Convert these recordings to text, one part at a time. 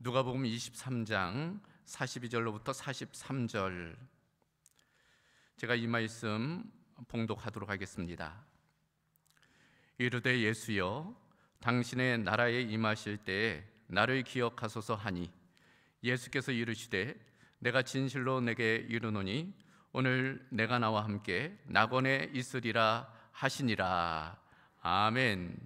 누가복음 23장 42절로부터 43절, 제가 이 말씀 봉독하도록 하겠습니다. 이르되 예수여, 당신의 나라에 임하실 때에 나를 기억하소서 하니, 예수께서 이르시되 내가 진실로 내게 이르노니 오늘 내가 나와 함께 낙원에 있으리라 하시니라. 아멘.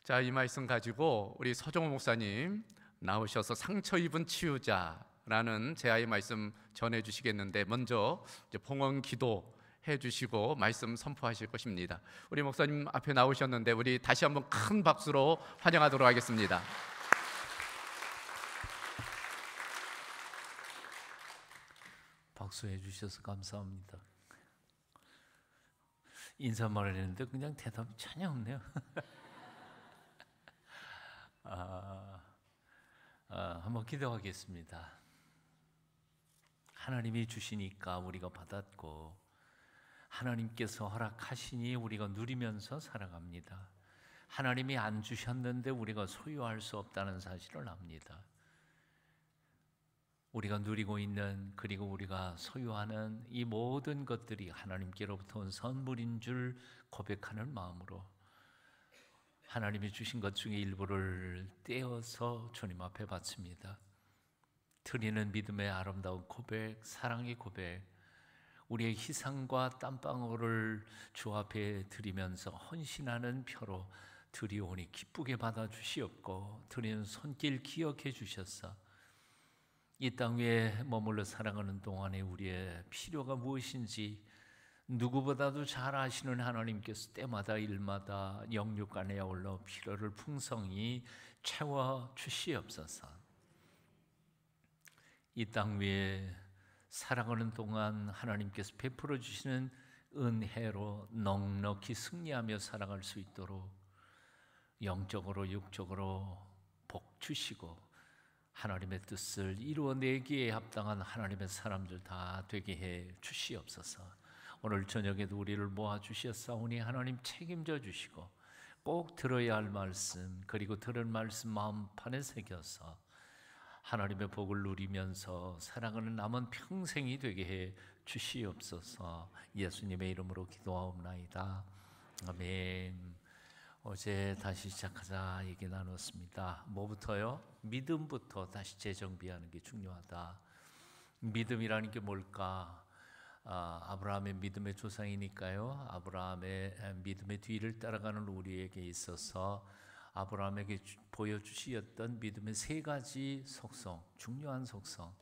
자, 이 말씀 가지고 우리 서정호 목사님 나오셔서 상처 입은 치유자라는 제아의 말씀 전해주시겠는데, 먼저 봉헌 기도 해주시고 말씀 선포하실 것입니다. 우리 목사님 앞에 나오셨는데 우리 다시 한번 큰 박수로 환영하도록 하겠습니다. 박수해 주셔서 감사합니다. 인사말을 했는데 그냥 대답이 전혀 없네요. 한번 기도하겠습니다. 하나님이 주시니까 우리가 받았고, 하나님께서 허락하시니 우리가 누리면서 살아갑니다. 하나님이 안 주셨는데 우리가 소유할 수 없다는 사실을 압니다. 우리가 누리고 있는, 그리고 우리가 소유하는 이 모든 것들이 하나님께로부터 온 선물인 줄 고백하는 마음으로 하나님이 주신 것 중에 일부를 떼어서 주님 앞에 바칩니다. 드리는 믿음의 아름다운 고백, 사랑의 고백, 우리의 희생과 땀방울을 주 앞에 드리면서 헌신하는 표로 드리오니 기쁘게 받아주시옵고, 드리는 손길 기억해 주셔서 이 땅 위에 머물러 살아가는 동안에 우리의 필요가 무엇인지 누구보다도 잘 아시는 하나님께서 때마다 일마다 영육간에 아울러 필요를 풍성히 채워 주시옵소서. 이 땅 위에 살아가는 동안 하나님께서 베풀어 주시는 은혜로 넉넉히 승리하며 살아갈 수 있도록 영적으로 육적으로 복 주시고, 하나님의 뜻을 이루어내기에 합당한 하나님의 사람들 다 되게 해 주시옵소서. 오늘 저녁에도 우리를 모아주셨사오니 하나님 책임져 주시고, 꼭 들어야 할 말씀, 그리고 들은 말씀 마음판에 새겨서 하나님의 복을 누리면서 살아가는 남은 평생이 되게 해 주시옵소서. 예수님의 이름으로 기도하옵나이다. 아멘. 어제 다시 시작하자 얘기 나눴습니다. 뭐부터요? 믿음부터 다시 재정비하는 게 중요하다. 믿음이라는 게 뭘까? 아브라함의 믿음의 조상이니까요. 아브라함의 믿음의 뒤를 따라가는 우리에게 있어서 아브라함에게 보여주시었던 믿음의 세 가지 속성, 중요한 속성.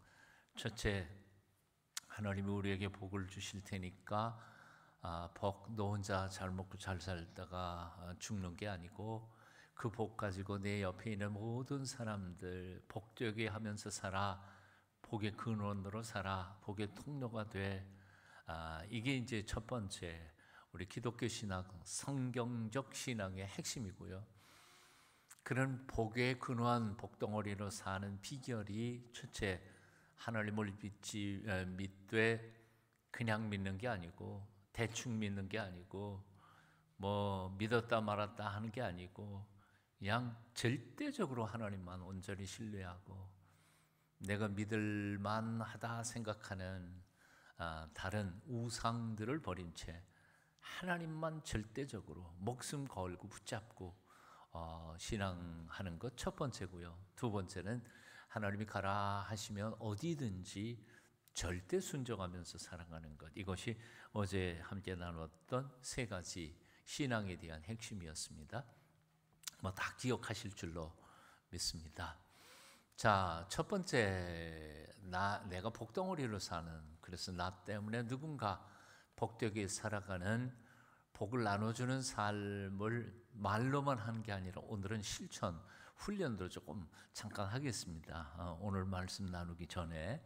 첫째, 하나님이 우리에게 복을 주실 테니까 너 혼자 잘 먹고 잘 살다가 죽는 게 아니고, 그 복 가지고 내 옆에 있는 모든 사람들 복되게 하면서 살아. 복의 근원으로 살아. 복의 통로가 돼. 이게 이제 첫 번째 우리 기독교 신앙, 성경적 신앙의 핵심이고요. 그런 복의 근원, 복덩어리로 사는 비결이, 첫째, 하나님을 믿되 그냥 믿는 게 아니고, 대충 믿는 게 아니고, 뭐 믿었다 말았다 하는 게 아니고, 그냥 절대적으로 하나님만 온전히 신뢰하고, 내가 믿을 만하다 생각하는 다른 우상들을 버린 채 하나님만 절대적으로 목숨 걸고 붙잡고 신앙하는 것 첫 번째고요. 두 번째는 하나님이 가라 하시면 어디든지 절대 순종하면서 살아가는 것. 이것이 어제 함께 나눴던 세 가지 신앙에 대한 핵심이었습니다. 다 기억하실 줄로 믿습니다. 자, 첫 번째, 내가 복덩어리로 사는, 그래서 나 때문에 누군가 복되게 살아가는, 복을 나눠주는 삶을 말로만 하는 게 아니라 오늘은 실천, 훈련도 조금 잠깐 하겠습니다. 오늘 말씀 나누기 전에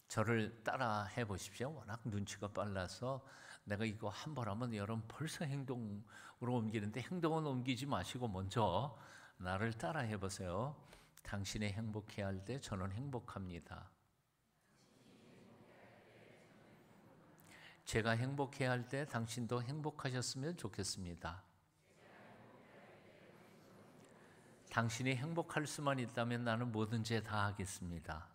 저를 따라 해보십시오. 워낙 눈치가 빨라서 내가 이거 한 번 하면 여러분 벌써 행동으로 옮기는데, 행동은 옮기지 마시고 먼저 나를 따라 해보세요. 당신이 행복해야 할 때 저는 행복합니다. 제가 행복해야 할 때 당신도 행복하셨으면 좋겠습니다. 당신이 행복할 수만 있다면 나는 뭐든지 다 하겠습니다.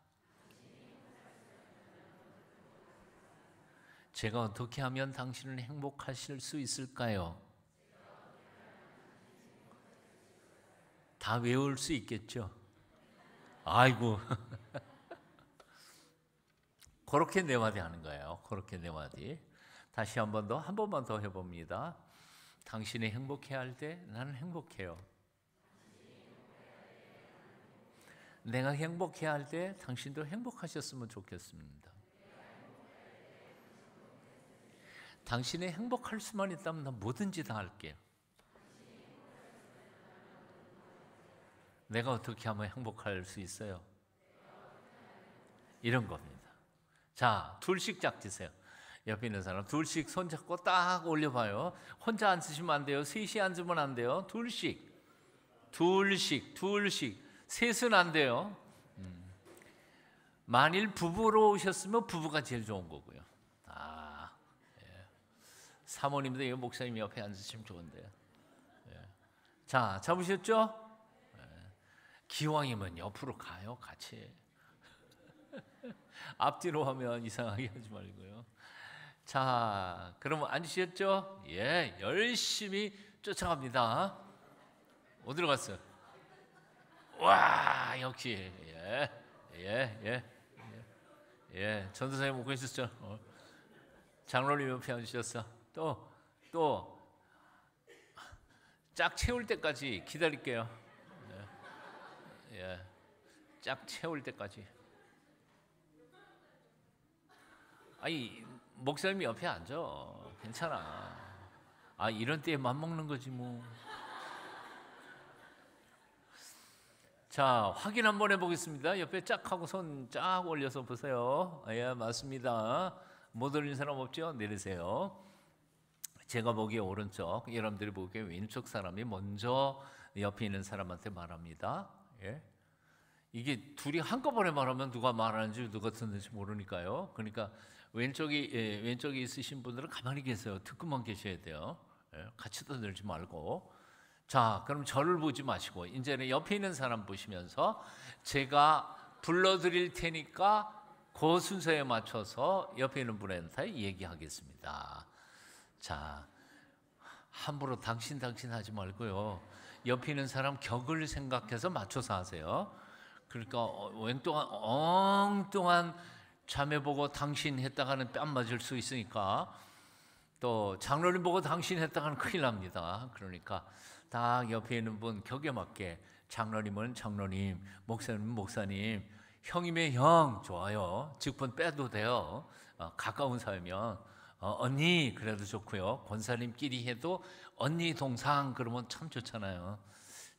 제가 어떻게 하면 당신은 행복하실 수 있을까요? 다 외울 수 있겠죠? 아이고. 그렇게 네 마디 하는 거예요. 그렇게 네 마디. 다시 한 번만 더 해봅니다. 당신이 행복해야 할 때 나는 행복해요. 내가 행복해야 할 때 당신도 행복하셨으면 좋겠습니다. 당신이 행복할 수만 있다면 난 뭐든지 다 할게요. 내가 어떻게 하면 행복할 수 있어요? 이런 겁니다. 자, 둘씩 짝지세요. 옆에 있는 사람 둘씩 손잡고 딱 올려봐요. 혼자 앉으시면 안 돼요. 셋이 앉으면 안 돼요. 둘씩. 셋은 안 돼요. 만일 부부로 오셨으면 부부가 제일 좋은 거고요. 사모님도 이 목사님 옆에 앉으시면 좋은데요. 자, 잡으셨죠? 기왕이면 옆으로 가요, 같이. 앞뒤로 하면 이상하게 하지 말고요. 자, 그러면 앉으셨죠? 예, 열심히 쫓아갑니다. 어디로 갔어요? 와, 역시 전도사님 못 계셨죠? 장로님 옆에 앉으셨어. 또 짝 채울 때까지 기다릴게요. 짝 채울 때까지. 아니, 목사님이 옆에 앉아. 괜찮아. 이런 때에 맘먹는 거지 뭐. 자, 확인 한번 해보겠습니다. 옆에 짝 하고 손 쫙 올려서 보세요. 예, 맞습니다. 못 올린 사람 없죠? 내리세요. 제가 보기에 오른쪽, 여러분들이 보기에 왼쪽 사람이 먼저 옆에 있는 사람한테 말합니다. 예? 이게 둘이 한꺼번에 말하면 누가 말하는지 누가 듣는지 모르니까요. 그러니까 왼쪽에 있으신 분들은 가만히 계세요. 듣고만 계셔야 돼요. 예? 같이 떠들지 말고. 자, 그럼 저를 보지 마시고 이제는 옆에 있는 사람 보시면서 제가 불러드릴 테니까 그 순서에 맞춰서 옆에 있는 분한테 얘기하겠습니다. 자, 함부로 당신 하지 말고요. 옆에 있는 사람 격을 생각해서 맞춰서 하세요. 그러니까 엉뚱한 자매 보고 당신 했다가는 뺨 맞을 수 있으니까, 또 장로님 보고 당신 했다가는 큰일 납니다. 그러니까 딱 옆에 있는 분 격에 맞게, 장로님은 장로님, 목사님은 목사님, 형이면 형 좋아요. 직분 빼도 돼요. 가까운 사이면 언니 그래도 좋고요. 권사님끼리 해도 언니 동상 그러면 참 좋잖아요.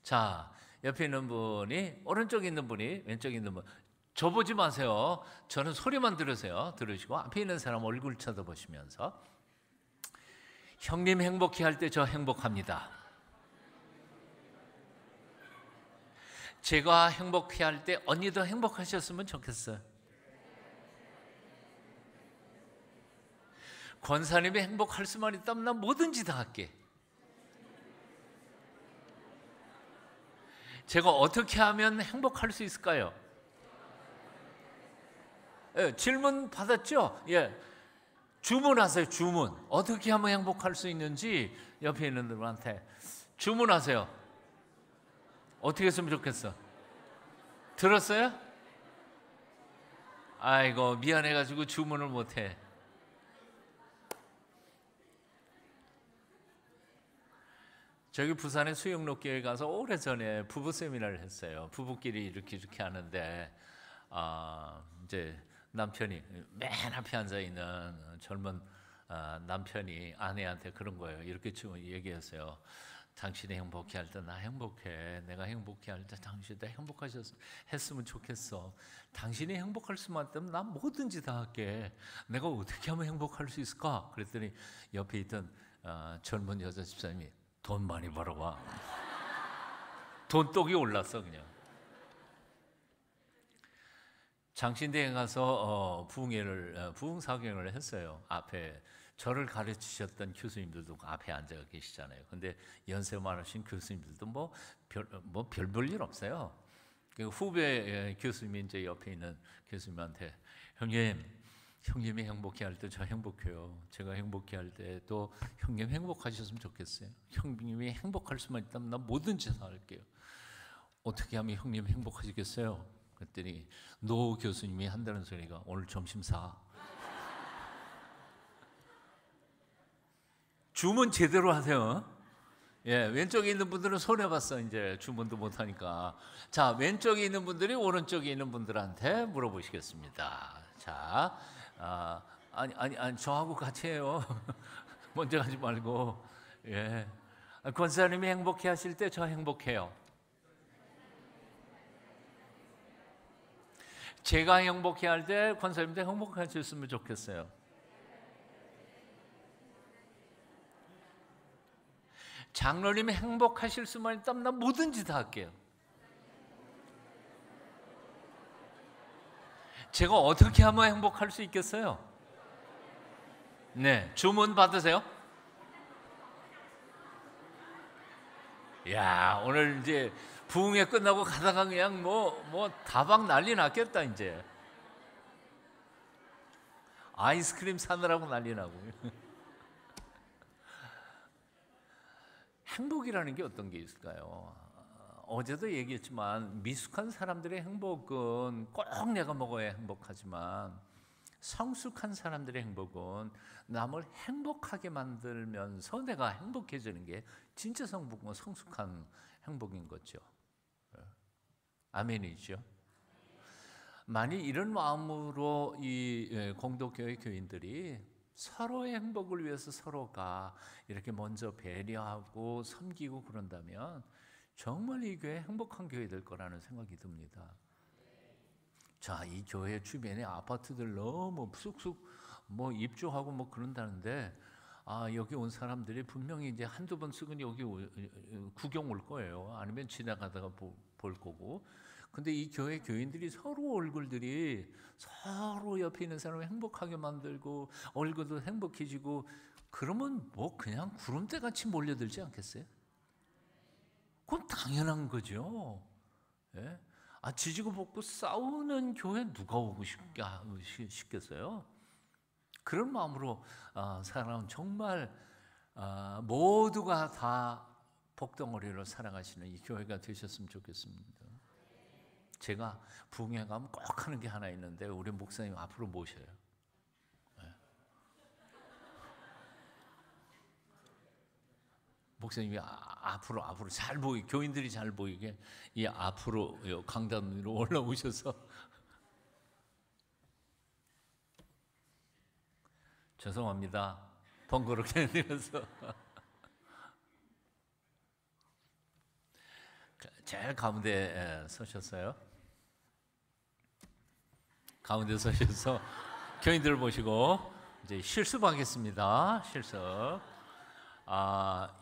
자, 옆에 있는 분이, 오른쪽에 있는 분이, 왼쪽에 있는 분, 저 보지 마세요. 저는 소리만 들으세요. 들으시고 앞에 있는 사람 얼굴 쳐다보시면서, 형님 행복해 할 때 저 행복합니다. 제가 행복해 할 때 언니도 행복하셨으면 좋겠어요. 권사님이 행복할 수만 있다면 난 뭐든지 다 할게. 제가 어떻게 하면 행복할 수 있을까요? 예, 질문 받았죠? 예, 주문하세요. 주문. 어떻게 하면 행복할 수 있는지 옆에 있는 분한테 주문하세요. 어떻게 했으면 좋겠어? 들었어요? 아이고, 미안해가지고 주문을 못해. 저기 부산의 수영로교회 가서 오래전에 부부 세미나를 했어요. 부부끼리 이렇게 하는데, 이제 남편이, 맨 앞에 앉아 있는 젊은 남편이 아내한테 그런 거예요. 이렇게 얘기했어요. 당신이 행복해 할 때 나 행복해. 내가 행복해 할 때 당신도 행복했으면 좋겠어. 당신이 행복할 수만 있다면 난 뭐든지 다 할게. 내가 어떻게 하면 행복할 수 있을까? 그랬더니 옆에 있던 젊은 여자 집사님이, 돈 많이 벌어와. 돈독이 올랐어 그냥. 장신대에 가서 부흥사경을 했어요. 앞에 저를 가르치셨던 교수님들도 앞에 앉아 계시잖아요. 근데 연세 많으신 교수님들도 별 볼 일 없어요. 그 후배 교수님이 이제 옆에 있는 교수님한테 형님이 행복해할 때 저 행복해요. 제가 행복해할 때 또 형님 행복하셨으면 좋겠어요. 형님이 행복할 수만 있다면 난 뭐든지 다 할게요. 어떻게 하면 형님 행복하시겠어요? 그랬더니 노 교수님이 한다는 소리가 오늘 점심 사. 주문 제대로 하세요. 예, 왼쪽에 있는 분들은 손해봤어. 이제 주문도 못하니까. 자, 왼쪽에 있는 분들이 오른쪽에 있는 분들한테 물어보시겠습니다. 자, 아니, 저하고 같이 해요. 먼저 하지 말고. 예, 권사님이 행복해하실 때 저 행복해요. 제가 행복해할 때 권사님도 행복하셨으면 좋겠어요. 장로님이 행복하실 수만 있다면 난 뭐든지 다 할게요. 제가 어떻게 하면 행복할 수 있겠어요? 네, 주문 받으세요. 야, 오늘 이제 부흥회 끝나고 가다가 그냥 다방 난리 났겠다. 이제 아이스크림 사느라고 난리 나고. 행복이라는 게 어떤 게 있을까요? 어제도 얘기했지만 미숙한 사람들의 행복은 꼭 내가 먹어야 행복하지만 성숙한 사람들의 행복은 남을 행복하게 만들면서 내가 행복해지는 게 진짜 성숙한 행복인 거죠. 아멘이죠. 만일 이런 마음으로 이 공동교회 교인들이 서로의 행복을 위해서 서로가 이렇게 먼저 배려하고 섬기고 그런다면 정말 이 교회 행복한 교회 될 거라는 생각이 듭니다. 자, 이 교회 주변에 아파트들 너무 쑥쑥 입주하고 그런다는데 여기 온 사람들이 분명히 이제 한두 번 쓰고 여기 구경 올 거예요. 아니면 지나가다가 볼 거고. 근데 이 교회 교인들이 서로 얼굴들이 서로 옆에 있는 사람을 행복하게 만들고 얼굴도 행복해지고 그러면 그냥 구름대 같이 몰려들지 않겠어요? 그건 당연한 거죠. 예? 지지고 볶고 싸우는 교회 누가 오고 싶겠어요? 그런 마음으로 살아가면 정말 모두가 다 복덩어리로 살아가시는 이 교회가 되셨으면 좋겠습니다. 제가 부흥회 가면 꼭 하는 게 하나 있는데 우리 목사님 앞으로 모셔요. 네. 목사님이 앞으로 잘 보이게, 교인들이 잘 보이게 이 앞으로 강단 위로 올라오셔서 죄송합니다. 번거롭게 해드려서 제일 가운데 서셨어요. 가운데 서셔서 교인들을 모시고 이제 실습하겠습니다. 실습.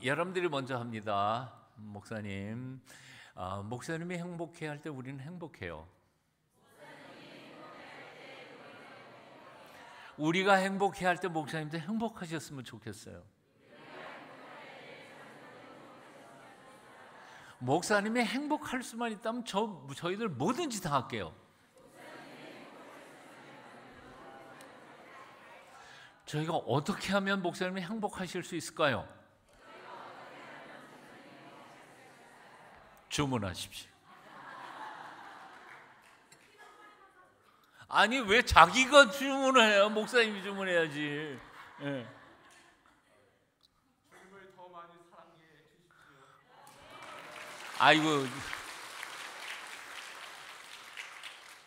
여러분들이 먼저 합니다. 목사님, 목사님이 행복해할 때 우리는 행복해요. 우리가 행복해할 때 목사님도 행복하셨으면 좋겠어요. 목사님이 행복할 수만 있다면 저희들 뭐든지 다 할게요. 저희가 어떻게 하면 목사님이 행복하실 수 있을까요? 주문하십시오. 아니 왜 자기가 주문을 해요? 목사님이 주문해야지. 네. 주님을 더 많이 사랑해 주십시오.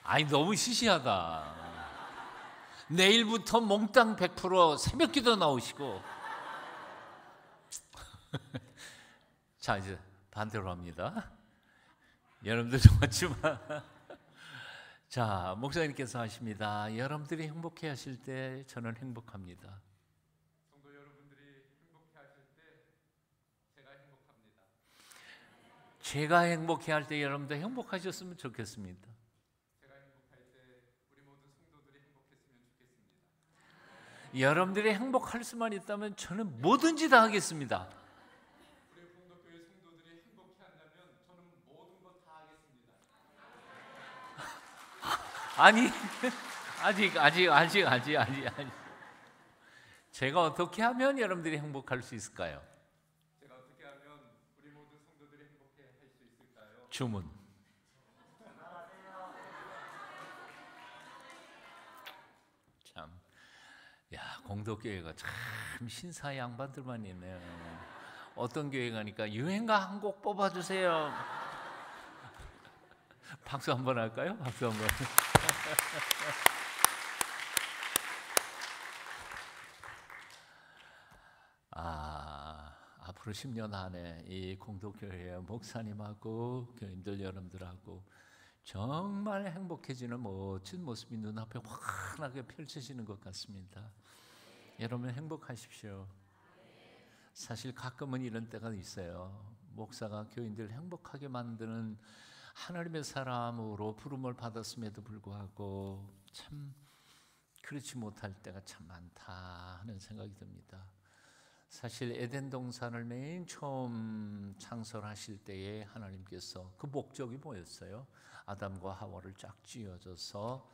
아이 너무 시시하다. 내일부터 몽땅 100% 새벽기도 나오시고. 자, 이제 반대로 합니다. 여러분들 좋았지만 자, 목사님께서 하십니다. 여러분들이 행복해 하실 때 저는 행복합니다. 성도 여러분들이 행복해 하실 때 제가 행복합니다. 제가 행복해 할 때 여러분도 행복하셨으면 좋겠습니다. 제가 행복할 때 여러분들이 행복할 수만 있다면 저는 뭐든지 다 하겠습니다. 우리 홍덕교회 성도들이 행복해한다면 저는 모든 것 다 하겠습니다. 아니 아직. 제가 어떻게 하면 여러분들이 행복할 수 있을까요? 제가 어떻게 하면 우리 모든 성도들이 행복해 할 수 있을까요? 주문. 참, 야, 공덕교회가 참 신사 양반들만 있네요. 어떤 교회 가니까 유행가 한 곡 뽑아주세요. 박수 한번 할까요? 박수 한번. 앞으로 10년 안에 이 공동교회 목사님하고 교인들 여러분들하고 정말 행복해지는 멋진 모습이 눈앞에 환하게 펼쳐지는 것 같습니다. 여러분 행복하십시오. 사실 가끔은 이런 때가 있어요. 목사가 교인들 행복하게 만드는 하나님의 사람으로 부름을 받았음에도 불구하고 참 그렇지 못할 때가 참 많다 하는 생각이 듭니다. 사실 에덴 동산을 맨 처음 창설하실 때에 하나님께서 그 목적이 뭐였어요? 아담과 하와를 쫙 쥐어줘서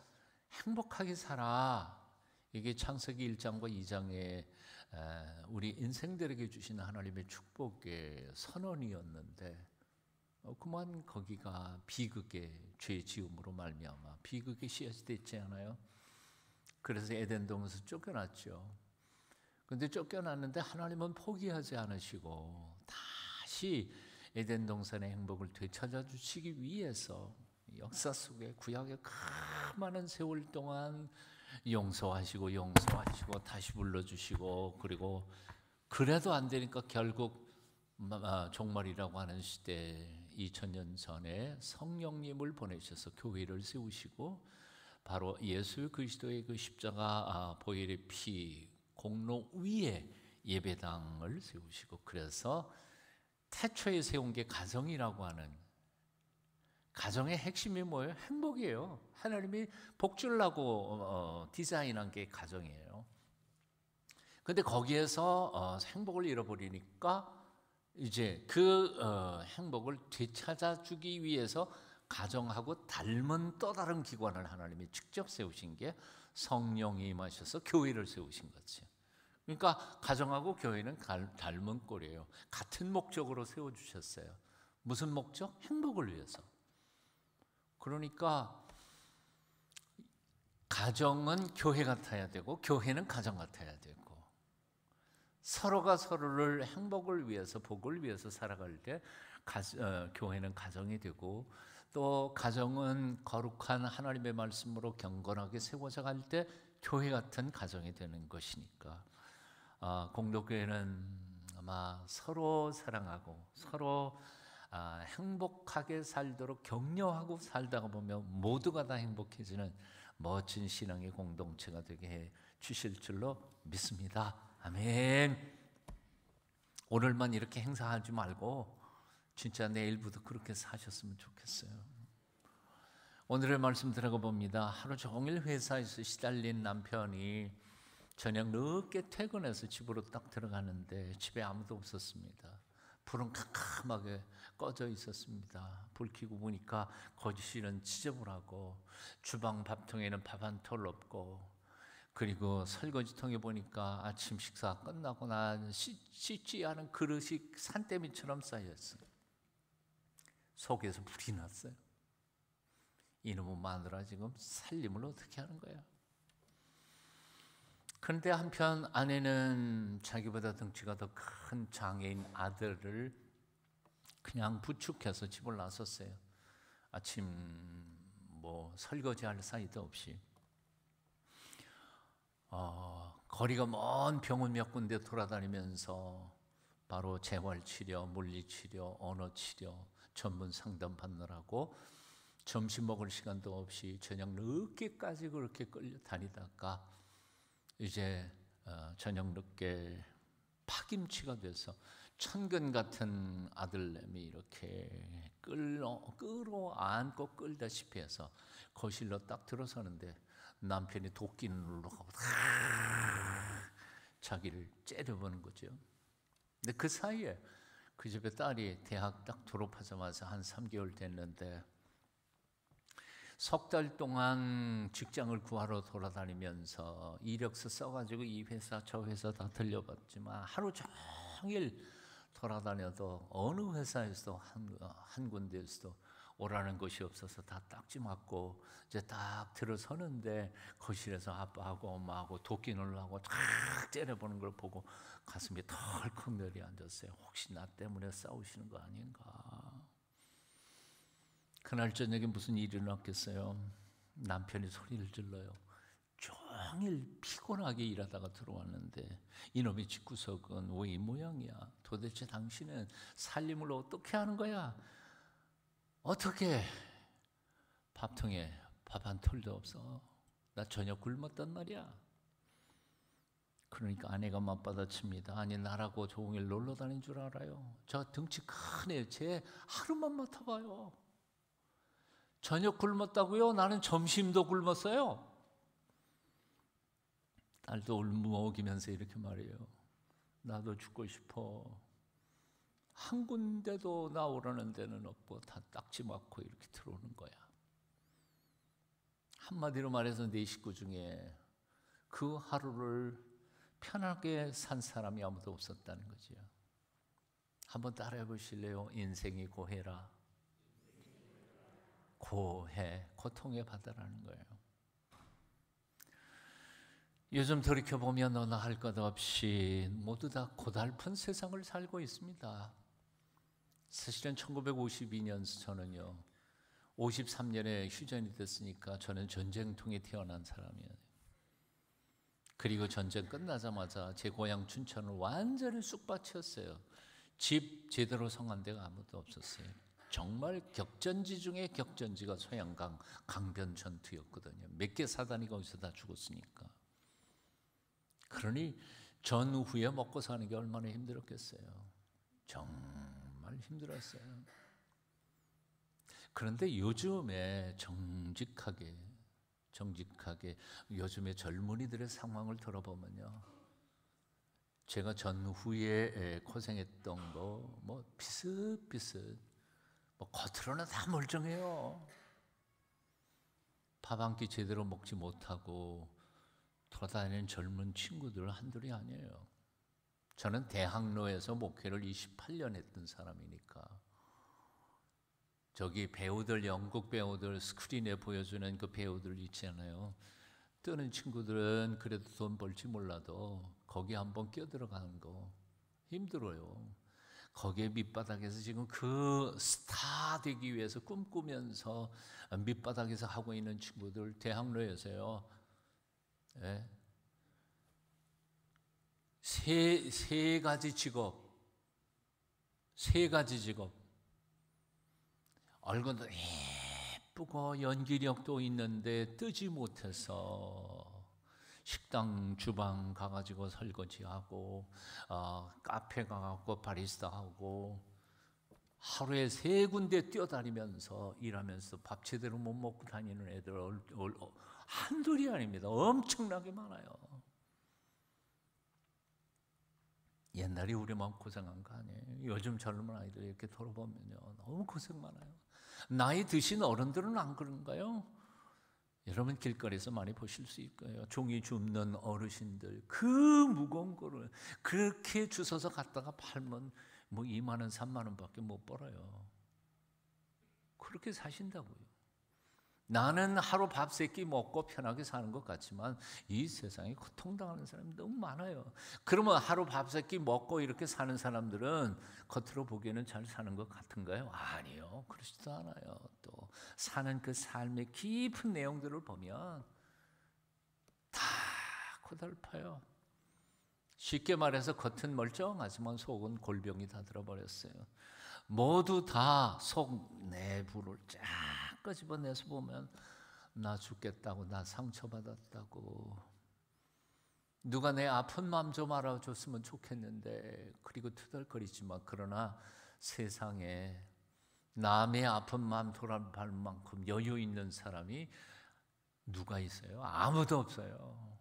행복하게 살아. 이게 창세기 1장과 2장에 우리 인생들에게 주신 하나님의 축복의 선언이었는데 그만 거기가 비극의 죄 지음으로 말미암아 비극의 씨앗이 됐지 않아요? 그래서 에덴 동산에서 쫓겨났죠. 그런데 쫓겨났는데 하나님은 포기하지 않으시고 다시 에덴 동산의 행복을 되찾아 주시기 위해서 역사 속에 구약의 그 많은 세월 동안 용서하시고 다시 불러주시고 그리고 그래도 안 되니까 결국 종말이라고 하는 시대 2000년 전에 성령님을 보내셔서 교회를 세우시고 바로 예수 그리스도의 그 십자가 보혈의 피 공로 위에 예배당을 세우시고 그래서 태초에 세운 게 가정이라고 하는 가정의 핵심이 뭐예요? 행복이에요. 하나님이 복 주려고 디자인한 게 가정이에요. 근데 거기에서 행복을 잃어버리니까 이제 그 행복을 되찾아주기 위해서 가정하고 닮은 또 다른 기관을 하나님이 직접 세우신 게 성령이 임하셔서 교회를 세우신 거죠. 그러니까 가정하고 교회는 닮은 꼴이에요. 같은 목적으로 세워주셨어요. 무슨 목적? 행복을 위해서. 그러니까 가정은 교회 같아야 되고 교회는 가정 같아야 되고 서로가 서로를 행복을 위해서 복을 위해서 살아갈 때 교회는 가정이 되고 또 가정은 거룩한 하나님의 말씀으로 경건하게 세워져 갈 때 교회 같은 가정이 되는 것이니까 공동교회는 아마 서로 사랑하고 서로 행복하게 살도록 격려하고 살다가 보면 모두가 다 행복해지는 멋진 신앙의 공동체가 되게 해 주실 줄로 믿습니다. 아멘. 오늘만 이렇게 행사하지 말고 진짜 내일부터 그렇게 사셨으면 좋겠어요. 오늘의 말씀 들어가 봅니다. 하루 종일 회사에서 시달린 남편이 저녁 늦게 퇴근해서 집으로 딱 들어가는데 집에 아무도 없었습니다. 불은 캄캄하게 꺼져 있었습니다. 불 켜고 보니까 거실은 지저분하고 주방 밥통에는 밥 한 톨 없고 그리고 설거지통에 보니까 아침 식사 끝나고 난 씻지 않은 그릇이 산더미처럼 쌓였어요. 속에서 불이 났어요. 이놈의 마누라 지금 살림을 어떻게 하는 거야? 그런데 한편 아내는 자기보다 덩치가 더 큰 장애인 아들을 그냥 부축해서 집을 나섰어요. 아침 설거지할 사이도 없이 거리가 먼 병원 몇 군데 돌아다니면서 바로 재활치료, 물리치료, 언어치료 전문 상담 받느라고 점심 먹을 시간도 없이 저녁 늦게까지 그렇게 끌려 다니다가 이제 저녁 늦게 파김치가 돼서 천근 같은 아들내미 이렇게 끌어안고 끌다시피 해서 거실로 딱 들어서는데 남편이 도끼눈으로 하고 자기를 째려보는 거죠. 근데 그 사이에 그 집에 딸이 대학 딱 졸업하자마자 한 3개월 됐는데 석 달 동안 직장을 구하러 돌아다니면서 이력서 써가지고 이 회사 저 회사 다 들려봤지만 하루 종일 돌아다녀도 어느 회사에서도 한 군데에서도 오라는 것이 없어서 다 딱지 맞고 이제 딱 들어서는데 거실에서 아빠하고 엄마하고 도끼눈을 하고 탁 째려보는 걸 보고 가슴이 덜컥 내려앉았어요. 혹시 나 때문에 싸우시는 거 아닌가? 그날 저녁에 무슨 일이 일어났겠어요? 남편이 소리를 질러요. 종일 피곤하게 일하다가 들어왔는데 이놈의 집구석은 왜 이 모양이야? 도대체 당신은 살림을 어떻게 하는 거야? 어떻게 밥통에 밥 한 톨도 없어? 나 저녁 굶었단 말이야. 그러니까 아내가 맞받아칩니다. 아니 나라고 종일 놀러 다닌 줄 알아요? 저 등치 큰 애 쟤 하루만 맡아봐요. 저녁 굶었다고요? 나는 점심도 굶었어요. 딸도 울먹이면서 이렇게 말해요. 나도 죽고 싶어. 한 군데도 나오라는 데는 없고 다 딱지 맞고 이렇게 들어오는 거야. 한마디로 말해서 내 식구 중에 그 하루를 편하게 산 사람이 아무도 없었다는 거지요. 한번 따라해 보실래요? 인생이 고해라. 고해, 고통의 바다라는 거예요. 요즘 돌이켜보면 너나 할 것 없이 모두 다 고달픈 세상을 살고 있습니다. 사실은 1952년 저는요 53년에 휴전이 됐으니까 저는 전쟁통에 태어난 사람이에요. 그리고 전쟁 끝나자마자 제 고향 춘천은 완전히 쑥밭이었어요. 집 제대로 성한 데가 아무도 없었어요. 정말 격전지 중에 격전지가 소양강 강변 전투였거든요. 몇 개 사단이 거기서 다 죽었으니까. 그러니 전후에 먹고 사는 게 얼마나 힘들었겠어요. 정말 힘들었어요. 그런데 요즘에 정직하게 요즘에 젊은이들의 상황을 들어보면요, 제가 전후에 고생했던 거 뭐 비슷비슷, 뭐 겉으로는 다 멀쩡해요. 밥 한 끼 제대로 먹지 못하고 돌아다니는 젊은 친구들 한둘이 아니에요. 저는 대학로에서 목회를 28년 했던 사람이니까 저기 배우들, 영국 배우들 스크린에 보여주는 그 배우들 있잖아요. 뜨는 친구들은 그래도 돈 벌지 몰라도 거기 한번 끼어들어가는 거 힘들어요. 거기에 밑바닥에서 지금 그 스타 되기 위해서 꿈꾸면서 밑바닥에서 하고 있는 친구들 대학로에서요. 예? 세 가지 직업, 얼굴도 예쁘고 연기력도 있는데 뜨지 못해서 식당 주방 가가지고 설거지하고 카페 가갖고 바리스타하고 하루에 3군데 뛰어다니면서 일하면서 밥 제대로 못 먹고 다니는 애들 한둘이 아닙니다. 엄청나게 많아요. 옛날에 우리만 고생한 거 아니에요. 요즘 젊은 아이들 이렇게 돌아보면요 너무 고생 많아요. 나이 드신 어른들은 안 그런가요? 여러분 길거리에서 많이 보실 수 있고요. 종이 줍는 어르신들 그 무거운 거를 그렇게 주워서 갖다가 팔면 뭐 2만 원, 3만 원밖에 못 벌어요. 그렇게 사신다고요. 나는 하루 밥 3끼 먹고 편하게 사는 것 같지만 이 세상에 고통당하는 사람이 너무 많아요. 그러면 하루 밥 3끼 먹고 이렇게 사는 사람들은 겉으로 보기에는 잘 사는 것 같은가요? 아니요. 그렇지도 않아요. 또 사는 그 삶의 깊은 내용들을 보면 다 고달파요. 쉽게 말해서 겉은 멀쩡하지만 속은 골병이 다 들어버렸어요. 모두 다 속 내부를 쫙 끄집어내서 보면 나 죽겠다고, 나 상처받았다고, 누가 내 아픈 마음 좀 알아줬으면 좋겠는데, 그리고 투덜거리지만 그러나 세상에 남의 아픈 마음 돌아볼 만큼 여유 있는 사람이 누가 있어요? 아무도 없어요.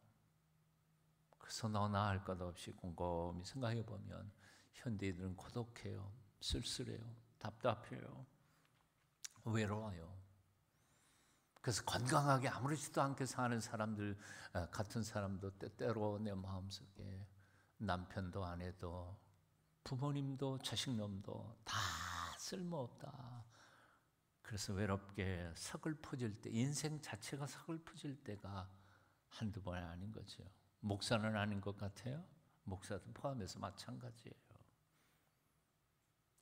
그래서 너나 할 것 없이 곰곰이 생각해 보면 현대인들은 고독해요, 쓸쓸해요, 답답해요, 외로워요. 그래서 건강하게 아무렇지도 않게 사는 사람들 같은 사람도 때때로 내 마음속에 남편도 아내도 부모님도 자식놈도 다 쓸모없다. 그래서 외롭게 서글퍼질 때, 인생 자체가 서글퍼질 때가 한두 번이 아닌 거죠. 목사는 아닌 것 같아요? 목사도 포함해서 마찬가지예요.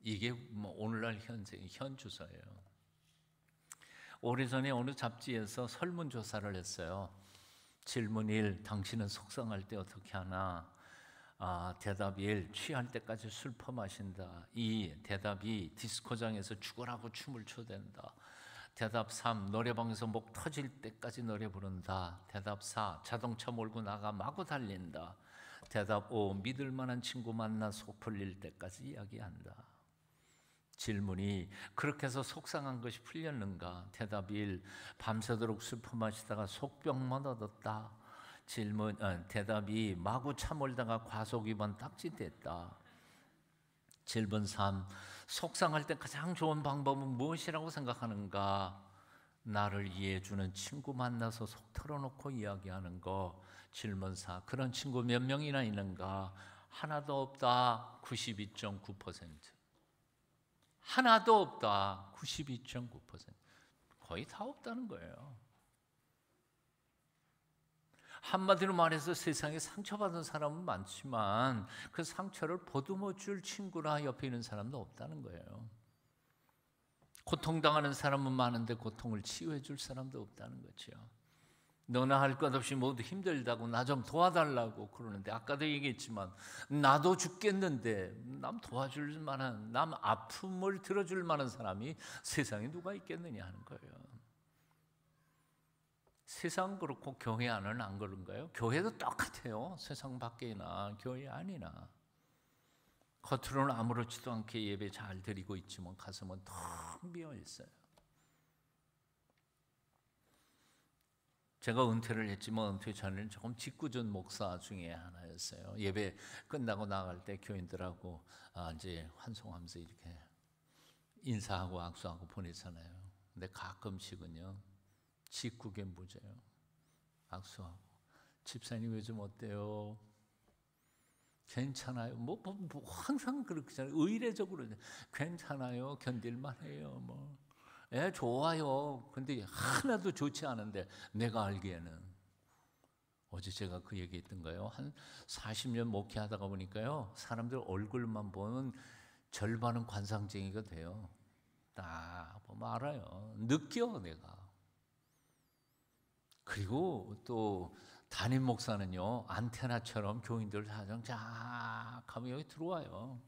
이게 오늘날 현 주소예요. 오래전에 어느 잡지에서 설문조사를 했어요. 질문 1, 당신은 속상할 때 어떻게 하나? 대답 1, 취할 때까지 술 퍼마신다. 2, 대답 2, 디스코장에서 죽으라고 춤을 춰댄다. 대답 3, 노래방에서 목 터질 때까지 노래 부른다. 대답 4, 자동차 몰고 나가 마구 달린다. 대답 5, 믿을 만한 친구 만나 속 풀릴 때까지 이야기한다. 질문이 그렇게 해서 속상한 것이 풀렸는가? 대답 1, 밤새도록 술 퍼마시다가 속병만 얻었다. 대답 2, 마구 차 몰다가 과속 위반 딱지됐다. 질문 3, 속상할 때 가장 좋은 방법은 무엇이라고 생각하는가? 나를 이해해주는 친구 만나서 속 털어놓고 이야기하는 거. 질문 4, 그런 친구 몇 명이나 있는가? 하나도 없다. 92.9%. 하나도 없다. 92.9%. 거의 다 없다는 거예요. 한마디로 말해서 세상에 상처받은 사람은 많지만 그 상처를 보듬어 줄 친구나 옆에 있는 사람도 없다는 거예요. 고통당하는 사람은 많은데 고통을 치유해 줄 사람도 없다는 거죠. 너나 할 것 없이 모두 힘들다고 나 좀 도와달라고 그러는데, 아까도 얘기했지만 나도 죽겠는데 남 도와줄 만한, 남 아픔을 들어줄 만한 사람이 세상에 누가 있겠느냐 하는 거예요. 세상 그렇고 교회 안은 안 그런가요? 교회도 똑같아요. 세상 밖이나 교회 안이나. 겉으로는 아무렇지도 않게 예배 잘 드리고 있지만 가슴은 텅 비어 있어요. 제가 은퇴를 했지만 은퇴 전에는 조금 직구준 목사 중에 하나였어요. 예배 끝나고 나갈 때 교인들하고 이제 환송하면서 이렇게 인사하고 악수하고 보내잖아요. 근데 가끔씩은요, 직구게 무죄요. 악수하고, 집사님 요즘 어때요? 괜찮아요? 뭐 항상 그렇잖아요. 의례적으로 괜찮아요, 견딜만해요. 좋아요. 근데 하나도 좋지 않은데 내가 알기에는, 어제 제가 그 얘기했던가요? 한 40년 목회하다가 보니까요, 사람들 얼굴만 보는 절반은 관상쟁이가 돼요. 딱 보면 알아요. 느껴 내가. 그리고 또 담임 목사는요, 안테나처럼 교인들 사정 쫙 하면 여기 들어와요.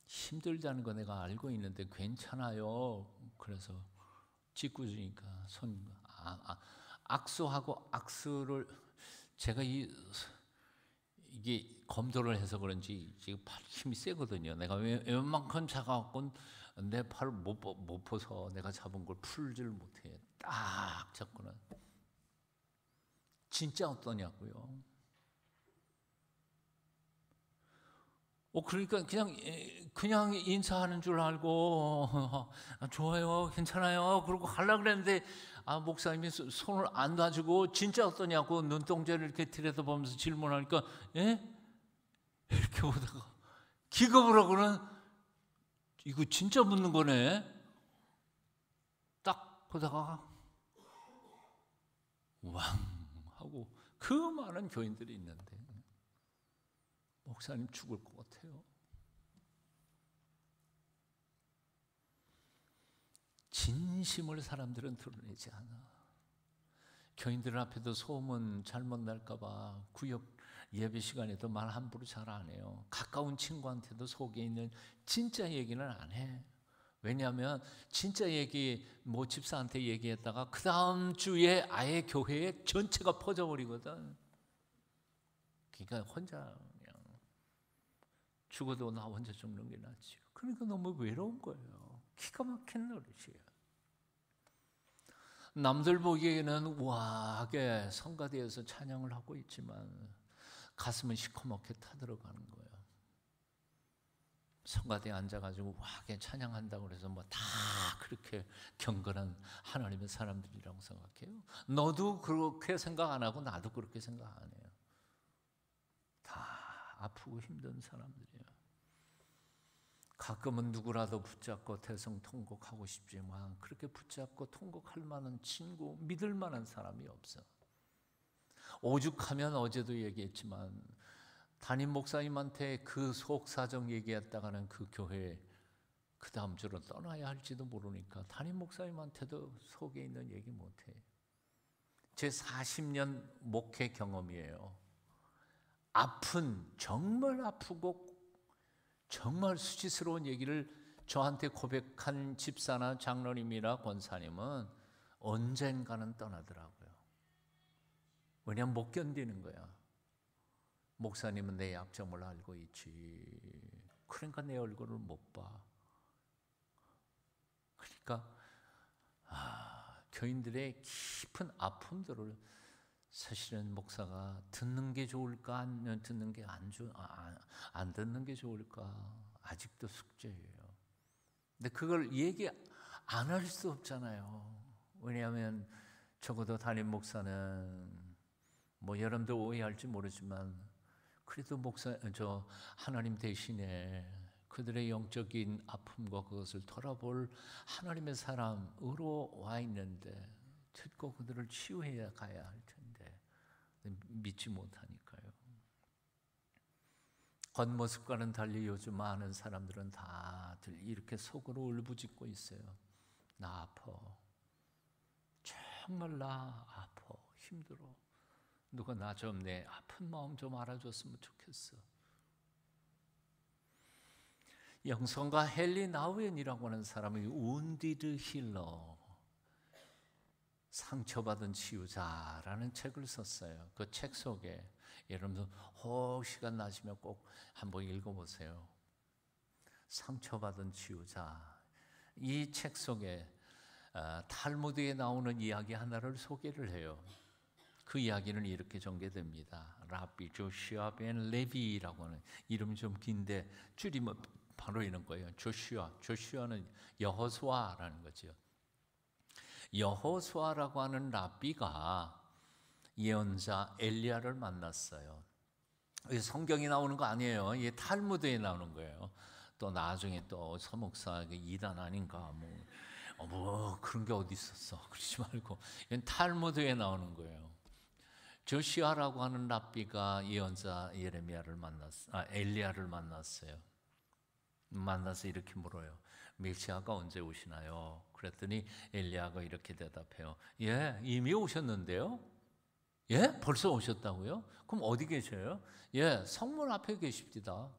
힘들다는 거 내가 알고 있는데 괜찮아요. 그래서 짓궂으니까 악수하고 악수를 제가 이게 검도를 해서 그런지 지금 팔 힘이 세거든요. 내가 웬만큼 작아갖고 내 팔을 못 퍼서 내가 잡은 걸 풀지를 못해. 딱 잡고는 진짜 어떠냐고요. 그러니까 그냥 인사하는 줄 알고 좋아요, 괜찮아요, 그러고 가려고 그랬는데 목사님이 손을 안 놔주고 진짜 어떠냐고 눈동자를 이렇게 들여다보면서 질문하니까 이렇게 보다가 기겁을 하고는 이거 진짜 묻는 거네. 딱 보다가 왕 하고 그 많은 교인들이 있는데 목사님 죽을 것 같아요. 진심을 사람들은 드러내지 않아. 교인들 앞에도 소문 잘못 날까 봐 구역 예배 시간에도 말 함부로 잘 안 해요. 가까운 친구한테도 속에 있는 진짜 얘기는 안 해. 왜냐하면 진짜 얘기 집사한테 얘기했다가 그 다음 주에 아예 교회에 전체가 퍼져버리거든. 그러니까 혼자 죽어도 나 혼자 죽는 게 낫지. 그러니까 너무 외로운 거예요. 기가 막힌 노릇이에요. 남들 보기에는 우아하게 성가대에서 찬양을 하고 있지만 가슴은 시커멓게 타들어가는 거예요. 성가대에 앉아가지고 우아하게 찬양한다고 그래서 뭐 다 그렇게 경건한 하나님의 사람들이라고 생각해요? 너도 그렇게 생각 안 하고 나도 그렇게 생각 안 해요. 다 아프고 힘든 사람들이에요. 가끔은 누구라도 붙잡고 대성통곡하고 싶지만 그렇게 붙잡고 통곡할 만한 친구, 믿을 만한 사람이 없어. 오죽하면 어제도 얘기했지만 담임 목사님한테 그 속사정 얘기했다가는 그 교회 그 다음 주로 떠나야 할지도 모르니까 담임 목사님한테도 속에 있는 얘기 못해. 제 40년 목회 경험이에요. 아픈, 정말 아프고 정말 수치스러운 얘기를 저한테 고백한 집사나 장로님이나 권사님은 언젠가는 떠나더라고요. 왜냐하면 못 견디는 거야. 목사님은 내 약점을 알고 있지. 그러니까 내 얼굴을 못 봐. 그러니까 교인들의 깊은 아픔들을 사실은 목사가 듣는 게 좋을까 아니면 듣는 게 안 듣는 게 좋을까 아직도 숙제예요. 근데 그걸 얘기 안 할 수 없잖아요. 왜냐하면 적어도 담임 목사는 뭐 여러분들 오해할지 모르지만 그래도 저 하나님 대신에 그들의 영적인 아픔과 그것을 털어볼 하나님의 사람으로 와 있는데 듣고 그들을 치유해야 가야 할 텐데 믿지 못하니까요. 겉모습과는 달리 요즘 많은 사람들은 다들 이렇게 속으로 울부짖고 있어요. 나 아파. 정말 나 아파. 힘들어. 누가 나 좀 내 아픈 마음 좀 알아줬으면 좋겠어. 영성가 헨리 나우엔이라고 하는 사람이 운디드 힐러, 상처받은 치유자라는 책을 썼어요. 그 책 속에 여러분들 시간 나시면 꼭 한번 읽어보세요. 상처받은 치유자. 이 책 속에 탈무드에 나오는 이야기 하나를 소개를 해요. 그 이야기는 이렇게 전개됩니다. 라비 조슈아 벤 레비라고 하는 이름이 좀 긴데 줄이면 바로 이런 거예요. 조슈아는 여호수아라는 거죠. 여호수아라고 하는 라비가 예언자 엘리야를 만났어요. 성경이 나오는 거 아니에요. 이게 탈무드에 나오는 거예요. 또 나중에 또 서목사 이단 아닌가 뭐 그런 게 어디 있었어. 그러지 말고 이건 탈무드에 나오는 거예요. 조시아라고 하는 랍비가 예언자 엘리야를 만났어요. 만나서 이렇게 물어요. 메시아가 언제 오시나요? 그랬더니 엘리야가 이렇게 대답해요. 예, 이미 오셨는데요. 예, 벌써 오셨다고요? 그럼 어디 계셔요? 예, 성문 앞에 계십니다.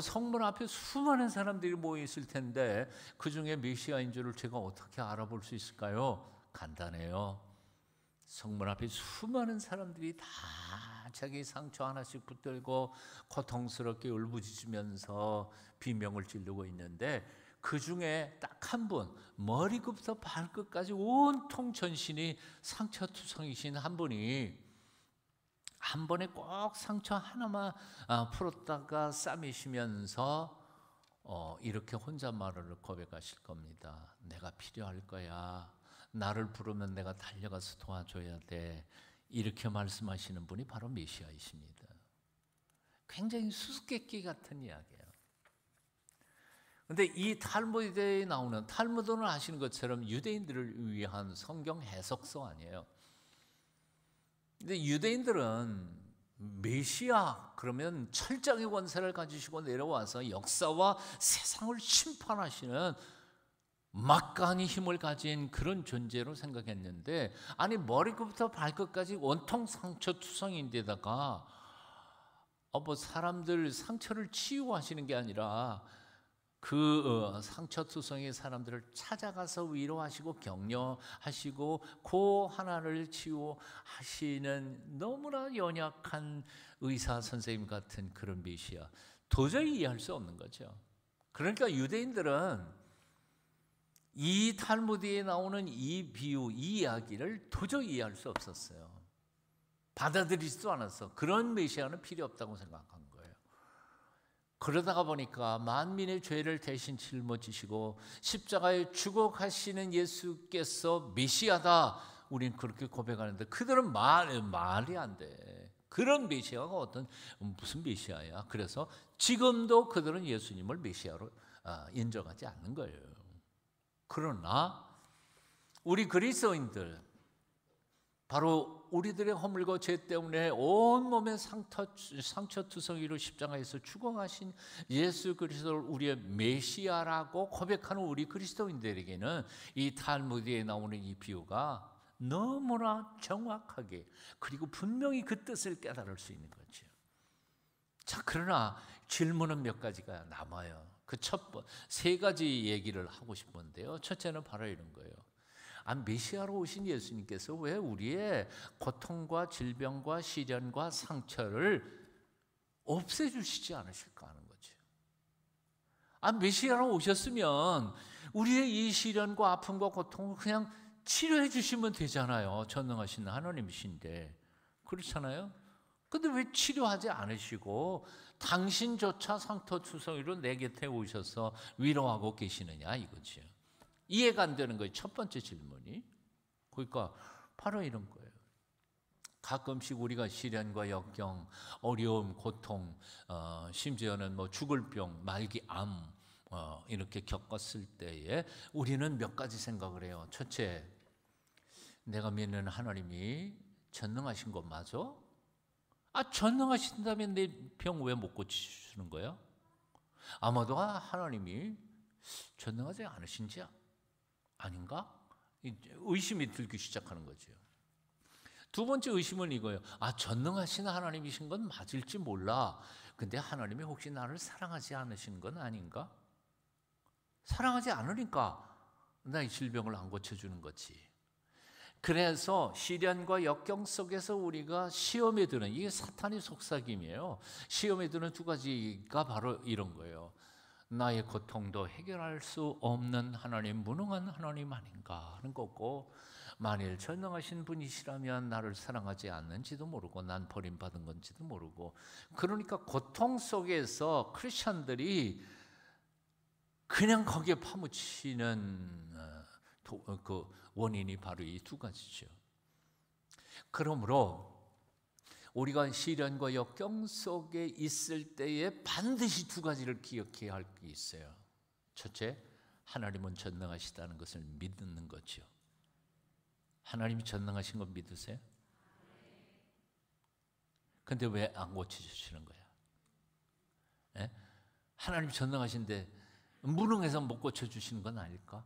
성문 앞에 수많은 사람들이 모여 있을 텐데 그 중에 메시아인 줄을 제가 어떻게 알아볼 수 있을까요? 간단해요. 성문 앞에 수많은 사람들이 다 자기 상처 하나씩 붙들고 고통스럽게 울부짖으면서 비명을 지르고 있는데 그 중에 딱 한 분, 머리부터 발끝까지 온통 전신이 상처투성이신 한 분이 한 번에 꼭 상처 하나만 풀었다가 싸매시면서 이렇게 혼잣말을 고백하실 겁니다. 내가 필요할 거야. 나를 부르면 내가 달려가서 도와줘야 돼. 이렇게 말씀하시는 분이 바로 메시아이십니다. 굉장히 수수께끼 같은 이야기예요. 그런데 이 탈무드에 나오는, 탈무드는 아시는 것처럼 유대인들을 위한 성경 해석서 아니에요. 근데 유대인들은 메시아 그러면 철장의 권세를 가지시고 내려와서 역사와 세상을 심판하시는 막강한 힘을 가진 그런 존재로 생각했는데, 아니 머리부터 발끝까지 온통 상처투성인데다가 뭐 사람들 상처를 치유하시는 게 아니라 그 상처투성의 사람들을 찾아가서 위로하시고 격려하시고 그 하나를 치유하시는 너무나 연약한 의사 선생님 같은 그런 메시아, 도저히 이해할 수 없는 거죠. 그러니까 유대인들은 이 탈무드에 나오는 이 비유, 이 이야기를 도저히 이해할 수 없었어요. 받아들이지도 않았어. 그런 메시아는 필요 없다고 생각한 거예요. 그러다가 보니까 만민의 죄를 대신 짊어지시고 십자가에 죽어 가시는 예수께서 메시아다, 우린 그렇게 고백하는데 그들은 말이 안 돼. 그런 메시아가 무슨 메시아야. 그래서 지금도 그들은 예수님을 메시아로 인정하지 않는 거예요. 그러나 우리 그리스도인들, 바로 우리들의 허물과 죄 때문에 온몸에 상처투성이로 십자가에서 죽어가신 예수 그리스도를 우리의 메시아라고 고백하는 우리 그리스도인들에게는 이 탈무드에 나오는 이 비유가 너무나 정확하게, 그리고 분명히 그 뜻을 깨달을 수 있는 거죠. 자, 그러나 질문은 몇 가지가 남아요. 그 세 가지 얘기를 하고 싶은데요. 첫째는 바로 이런 거예요. 메시아로 오신 예수님께서 왜 우리의 고통과 질병과 시련과 상처를 없애주시지 않으실까 하는 거죠. 메시아로 오셨으면 우리의 이 시련과 아픔과 고통을 그냥 치료해 주시면 되잖아요. 전능하신 하나님이신데. 그렇잖아요. 근데 왜 치료하지 않으시고 당신조차 상처투성이로 내 곁에 오셔서 위로하고 계시느냐 이거죠. 이해가 안 되는 거예요. 첫 번째 질문이. 그러니까 바로 이런 거예요. 가끔씩 우리가 시련과 역경, 어려움, 고통, 심지어는 죽을 병, 말기 암 이렇게 겪었을 때에 우리는 몇 가지 생각을 해요. 첫째, 내가 믿는 하나님이 전능하신 것 맞아? 전능하신다면 내 병 왜 못 고치시는 거야? 아마도 하나님이 전능하지 않으신지 아닌가? 의심이 들기 시작하는 거죠. 두 번째 의심은 이거예요. 전능하신 하나님이신 건 맞을지 몰라. 근데 하나님이 혹시 나를 사랑하지 않으신 건 아닌가? 사랑하지 않으니까 나 이 질병을 안 고쳐주는 거지. 그래서 시련과 역경 속에서 우리가 시험에 드는, 이게 사탄의 속삭임이에요. 시험에 드는 두 가지가 바로 이런 거예요. 나의 고통도 해결할 수 없는 하나님, 무능한 하나님 아닌가 하는 거고, 만일 전능하신 분이시라면 나를 사랑하지 않는지도 모르고 난 버림받은 건지도 모르고. 그러니까 고통 속에서 크리스천들이 그냥 거기에 파묻히는 그 원인이 바로 이 두 가지죠. 그러므로 우리가 시련과 역경 속에 있을 때에 반드시 두 가지를 기억해야 할 게 있어요. 첫째, 하나님은 전능하시다는 것을 믿는 거죠. 하나님이 전능하신 거 믿으세요? 근데 왜 안 고쳐주시는 거야? 예? 하나님 전능하신데 무능해서 못 고쳐주시는 건 아닐까?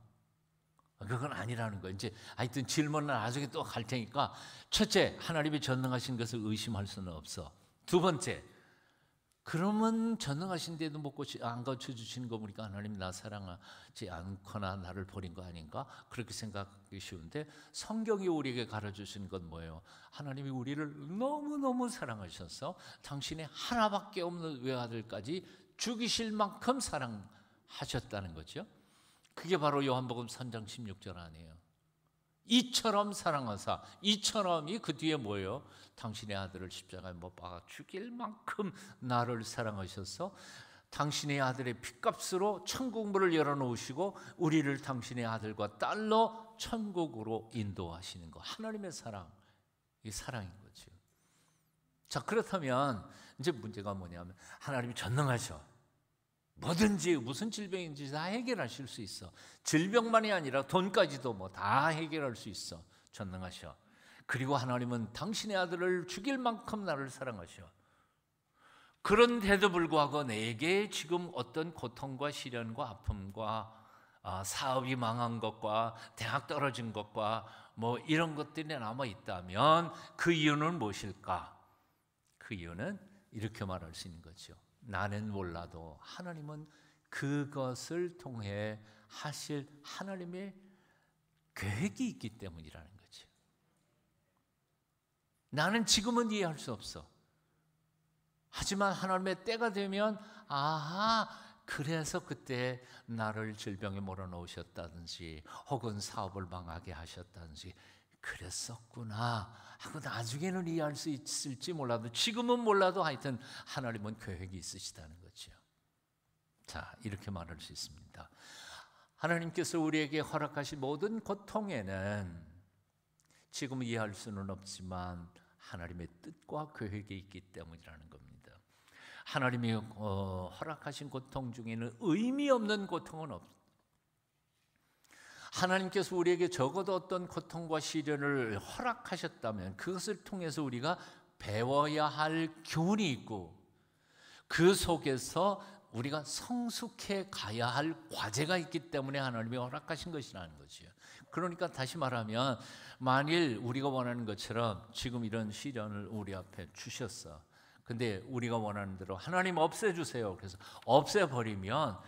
그건 아니라는 거예요. 이제 하여튼 질문은 나중에 또 갈 테니까, 첫째, 하나님이 전능하신 것을 의심할 수는 없어. 두 번째, 그러면 전능하신데도 안 고쳐주시는 거 보니까 하나님 나 사랑하지 않거나 나를 버린 거 아닌가? 그렇게 생각하기 쉬운데, 성경이 우리에게 가르쳐주신 건 뭐예요? 하나님이 우리를 너무너무 사랑하셔서 당신의 하나밖에 없는 외아들까지 죽이실 만큼 사랑하셨다는 거죠. 그게 바로 요한복음 3장 16절 아니에요. 이처럼 사랑하사, 이처럼이 그 뒤에 뭐예요? 당신의 아들을 십자가에 못 박아 죽일 만큼 나를 사랑하셔서 당신의 아들의 핏값으로 천국문을 열어놓으시고 우리를 당신의 아들과 딸로 천국으로 인도하시는 거. 하나님의 사랑, 이 사랑인 거죠. 자, 그렇다면 이제 문제가 뭐냐면, 하나님이 전능하셔. 뭐든지 무슨 질병인지 다 해결하실 수 있어. 질병만이 아니라 돈까지도 다 해결할 수 있어. 전능하셔. 그리고 하나님은 당신의 아들을 죽일 만큼 나를 사랑하셔. 그런데도 불구하고 내게 지금 어떤 고통과 시련과 아픔과 사업이 망한 것과 대학 떨어진 것과 이런 것들이 남아 있다면 그 이유는 무엇일까? 그 이유는 이렇게 말할 수 있는 거죠. 나는 몰라도 하나님은 그것을 통해 하실 하나님의 계획이 있기 때문이라는 거죠. 나는 지금은 이해할 수 없어. 하지만 하나님의 때가 되면, 그래서 그때 나를 질병에 몰아넣으셨다든지 혹은 사업을 망하게 하셨다든지 그랬었구나 하고 나중에는 이해할 수 있을지 몰라도 지금은 몰라도 하여튼 하나님은 계획이 있으시다는 거죠. 자, 이렇게 말할 수 있습니다. 하나님께서 우리에게 허락하신 모든 고통에는 지금 이해할 수는 없지만 하나님의 뜻과 계획이 있기 때문이라는 겁니다. 하나님이 허락하신 고통 중에는 의미 없는 고통은 없습니다. 하나님께서 우리에게 적어도 어떤 고통과 시련을 허락하셨다면 그것을 통해서 우리가 배워야 할 교훈이 있고 그 속에서 우리가 성숙해 가야 할 과제가 있기 때문에 하나님이 허락하신 것이라는 거죠. 그러니까 다시 말하면 만일 우리가 원하는 것처럼 지금 이런 시련을 우리 앞에 주셨어. 근데 우리가 원하는 대로 하나님 없애주세요. 그래서 없애버리면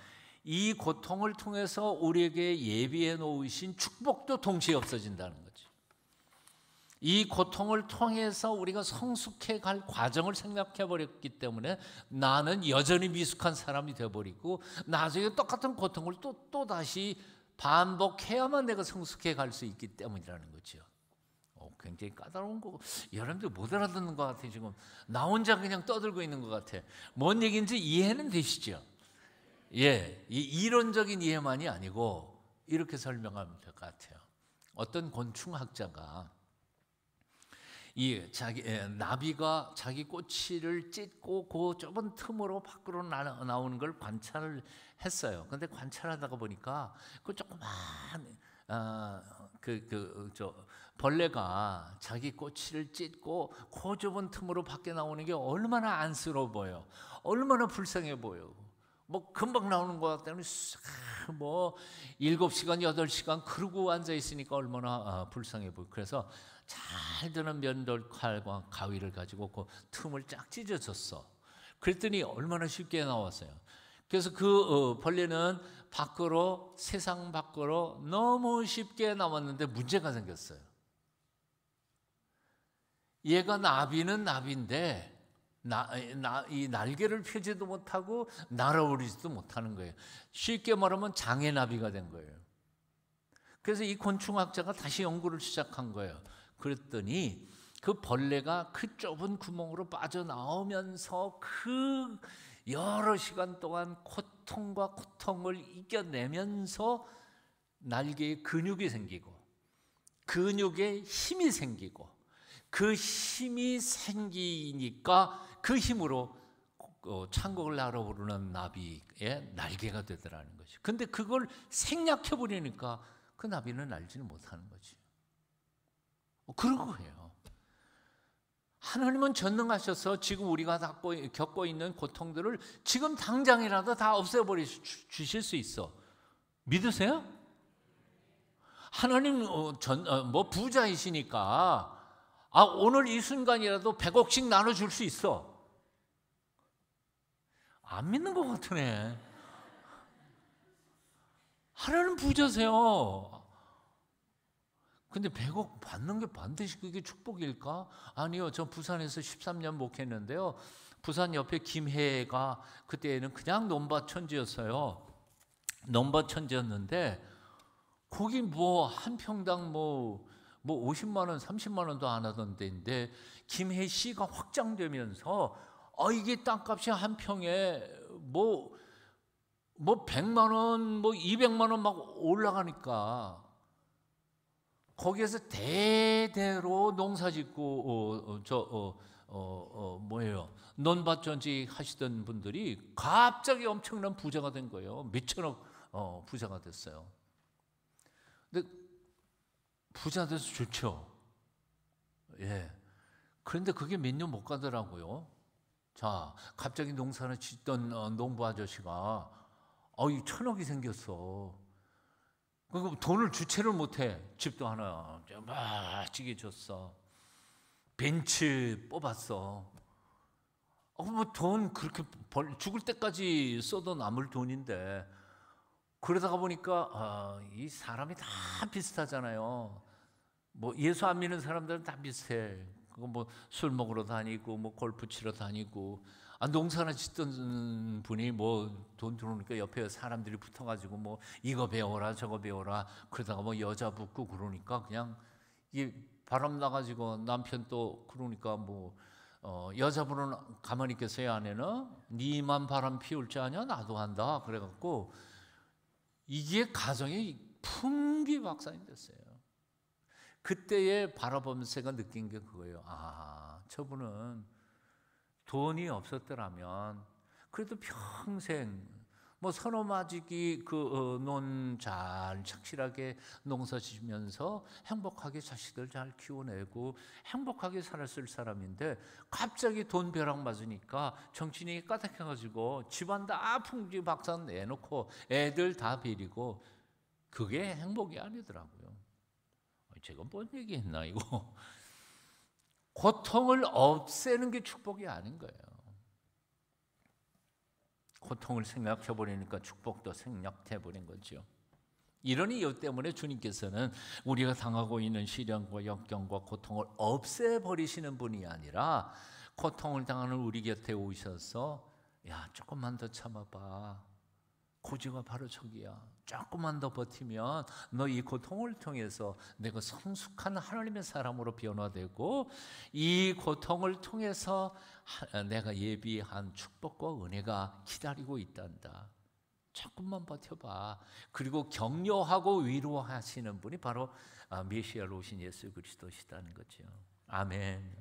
이 고통을 통해서 우리에게 예비해 놓으신 축복도 동시에 없어진다는 거죠. 이 고통을 통해서 우리가 성숙해 갈 과정을 생각해 버렸기 때문에 나는 여전히 미숙한 사람이 되어버리고 나중에 똑같은 고통을 또 다시 반복해야만 내가 성숙해 갈 수 있기 때문이라는 거죠. 굉장히 까다로운 거고 여러분들 못 알아듣는 것 같아요. 지금 나 혼자 그냥 떠들고 있는 것 같아. 뭔 얘기인지 이해는 되시죠? 예, 이론적인 이해만이 아니고 이렇게 설명하면 될 것 같아요. 어떤 곤충학자가 나비가 자기 꼬치를 찢고 그 좁은 틈으로 밖으로 나오는 걸 관찰을 했어요. 근데 관찰하다가 보니까 그 조그만 벌레가 자기 꼬치를 찢고 그 좁은 틈으로 밖에 나오는 게 얼마나 안쓰러워 보여, 얼마나 불쌍해 보여. 뭐 금방 나오는 것 같다면 뭐 7시간 8시간 그러고 앉아 있으니까 얼마나 불쌍해 보여. 그래서 잘 드는 면도칼과 가위를 가지고 그 틈을 쫙 찢어줬어. 그랬더니 얼마나 쉽게 나왔어요. 그래서 그 벌레는 세상 밖으로 너무 쉽게 나왔는데 문제가 생겼어요. 얘가 나비는 나비인데 이 날개를 펴지도 못하고 날아오르지도 못하는 거예요. 쉽게 말하면 장애나비가 된 거예요. 그래서 이 곤충학자가 다시 연구를 시작한 거예요. 그랬더니 그 벌레가 그 좁은 구멍으로 빠져나오면서 그 여러 시간 동안 고통과 고통을 이겨내면서 날개에 근육이 생기고 근육에 힘이 생기고 그 힘이 생기니까 그 힘으로 천국을 날아오르는 나비의 날개가 되더라는 거죠. 근데 그걸 생략해 버리니까 그 나비는 날지는 못하는 거지. 그런 거예요. 하나님은 전능하셔서 지금 우리가 겪고 있는 고통들을 지금 당장이라도 다 없애버려 주실 수 있어. 믿으세요? 하나님 부자이시니까 오늘 이 순간이라도 100억씩 나눠줄 수 있어. 안 믿는 것 같으네. 하나님 부자세요. 근데 100억 받는 게 반드시 그게 축복일까? 아니요. 저 부산에서 13년 목회했는데요. 부산 옆에 김해가 그때는 그냥 논밭 천지였어요. 논밭 천지였는데 거기 뭐 한 평당 뭐 50만 원, 30만 원도 안 하던 데인데 김해시가 확장되면서 이게 땅값이 한 평에 뭐 100만 원, 뭐 200만 원 막 올라가니까 거기에서 대대로 농사짓고 논밭 전지 하시던 분들이 갑자기 엄청난 부자가 된 거예요. 몇천억 부자가 됐어요. 근데 부자 돼서 좋죠. 예. 그런데 그게 몇 년 못 가더라고요. 자, 갑자기 농사를 짓던 농부 아저씨가 1,000억이 생겼어. 그럼 돈을 주체를 못해. 집도 하나 멋지게 줬어. 벤츠 뽑았어. 뭐 돈 그렇게 죽을 때까지 써도 남을 돈인데 그러다가 보니까 이 사람이 다 비슷하잖아요. 뭐 예수 안 믿는 사람들은 다 비슷해. 그거 뭐 술 먹으러 다니고 뭐 골프 치러 다니고 농사나 짓던 분이 뭐 돈 들어오니까 옆에 사람들이 붙어가지고 뭐 이거 배워라 저거 배워라 그러다가 뭐 여자 붙고 그러니까 그냥 이게 바람 나가지고 남편 또 그러니까 뭐 여자분은 가만히 있겠어요. 아내는 니만 바람 피울 줄 아냐 나도 한다 그래갖고 이게 가정이 풍비박산이 됐어요. 그때에 바라보면서 제가 느낀 게 그거예요. 저분은 돈이 없었더라면 그래도 평생 뭐 서너 마지기 논 잘 착실하게 농사 지면서 행복하게 자식들 잘 키워내고 행복하게 살았을 사람인데 갑자기 돈 벼락 맞으니까 정신이 까닥해가지고 집안 다 풍지박산 내놓고 애들 다 비리고 그게 행복이 아니더라고요. 제가 뭔 얘기했나 이거. 고통을 없애는 게 축복이 아닌 거예요. 고통을 생략해 버리니까 축복도 생략해 버린 거죠. 이런 이유 때문에 주님께서는 우리가 당하고 있는 시련과 역경과 고통을 없애 버리시는 분이 아니라 고통을 당하는 우리 곁에 오셔서 야 조금만 더 참아봐. 고지가 바로 저기야. 조금만 더 버티면 너 이 고통을 통해서 내가 성숙한 하나님의 사람으로 변화되고 이 고통을 통해서 내가 예비한 축복과 은혜가 기다리고 있단다. 조금만 버텨봐. 그리고 격려하고 위로하시는 분이 바로 메시아로 오신 예수 그리스도시다는 거죠. 아멘.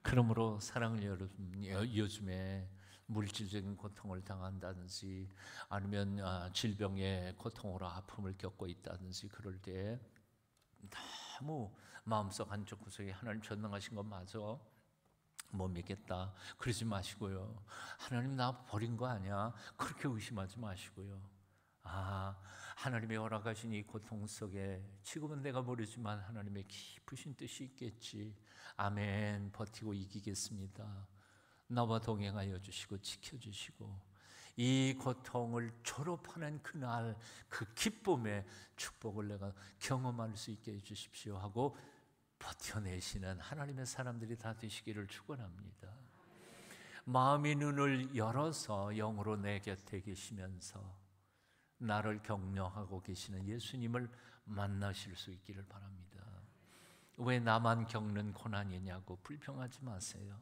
그러므로 사랑하는 여러분, 요즘에 물질적인 고통을 당한다든지 아니면 질병의 고통으로 아픔을 겪고 있다든지 그럴 때 너무 마음속 한쪽 구석에 하나님 전능하신 것 맞아? 못 믿겠다 그러지 마시고요. 하나님 나 버린 거 아니야? 그렇게 의심하지 마시고요. 하나님의 허락하신 이 고통 속에 지금은 내가 모르지만 하나님의 깊으신 뜻이 있겠지. 아멘. 버티고 이기겠습니다. 나와 동행하여 주시고 지켜주시고 이 고통을 졸업하는 그날 그 기쁨의 축복을 내가 경험할 수 있게 해주십시오 하고 버텨내시는 하나님의 사람들이 다 되시기를 축원합니다. 마음의 눈을 열어서 영으로 내 곁에 계시면서 나를 격려하고 계시는 예수님을 만나실 수 있기를 바랍니다. 왜 나만 겪는 고난이냐고 불평하지 마세요.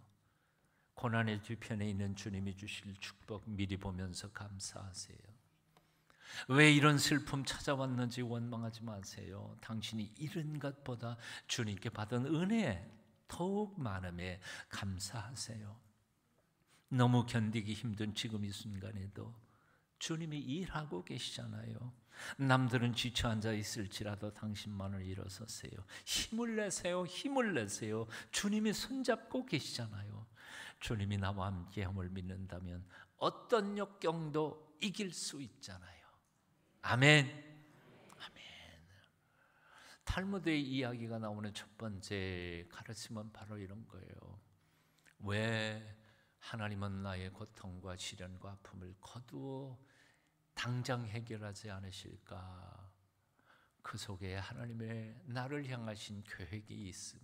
고난의 뒤편에 있는 주님이 주실 축복 미리 보면서 감사하세요. 왜 이런 슬픔 찾아왔는지 원망하지 마세요. 당신이 잃은 것보다 주님께 받은 은혜 더욱 많음에 감사하세요. 너무 견디기 힘든 지금 이 순간에도 주님이 일하고 계시잖아요. 남들은 지쳐 앉아 있을지라도 당신만을 일어서세요. 힘을 내세요. 힘을 내세요. 주님이 손잡고 계시잖아요. 주님이 나와 함께함을 믿는다면 어떤 역경도 이길 수 있잖아요. 아멘. 아멘. 탈무드의 이야기가 나오는 첫 번째 가르침은 바로 이런 거예요. 왜 하나님은 나의 고통과 시련과 아픔을 거두어 당장 해결하지 않으실까? 그 속에 하나님의 나를 향하신 계획이 있음,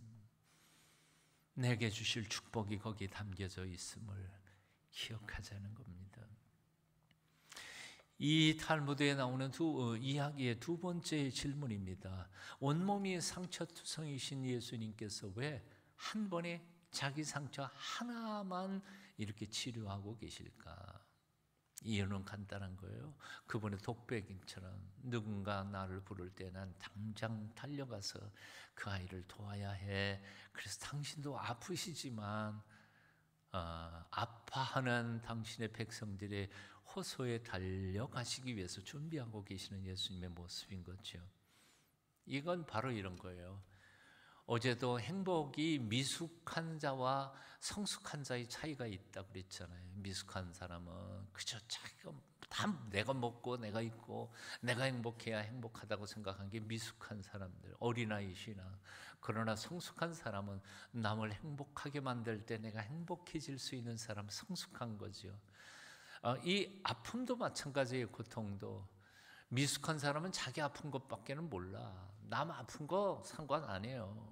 내게 주실 축복이 거기에 담겨져 있음을 기억하자는 겁니다. 이 탈무드에 나오는 이야기의 두 번째 질문입니다. 온몸이 상처투성이신 예수님께서 왜 한 번에 자기 상처 하나만 이렇게 치료하고 계실까? 이유는 간단한 거예요. 그분의 독백처럼 누군가 나를 부를 때 난 당장 달려가서 그 아이를 도와야 해. 그래서 당신도 아프시지만 아파하는 당신의 백성들의 호소에 달려가시기 위해서 준비하고 계시는 예수님의 모습인 거죠. 이건 바로 이런 거예요. 어제도 행복이 미숙한 자와 성숙한 자의 차이가 있다고 그랬잖아요. 미숙한 사람은 그저 자기가 다 내가 먹고 내가 입고 내가 행복해야 행복하다고 생각한 게 미숙한 사람들, 어린아이 신앙. 그러나 성숙한 사람은 남을 행복하게 만들 때 내가 행복해질 수 있는 사람, 성숙한 거죠. 이 아픔도 마찬가지예요. 고통도. 미숙한 사람은 자기 아픈 것밖에는 몰라. 남 아픈 거 상관 안 해요.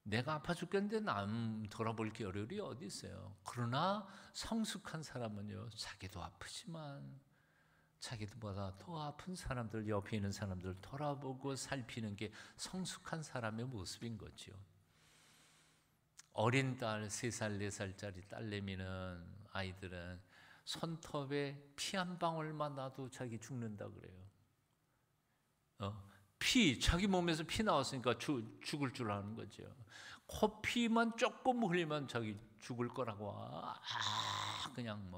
내가 아파 죽겠는데 남 돌아볼 겨를이 어디 있어요. 그러나 성숙한 사람은요, 자기도 아프지만 자기보다 더 아픈 사람들, 옆에 있는 사람들 돌아보고 살피는 게 성숙한 사람의 모습인 거죠. 어린 딸, 3살, 4살짜리 딸내미는 아이들은 손톱에 피 한 방울만 나도 자기 죽는다 그래요. 자기 몸에서 피 나왔으니까 죽을 줄 아는 거죠. 코피만 조금 흘리면 자기 죽을 거라고 그냥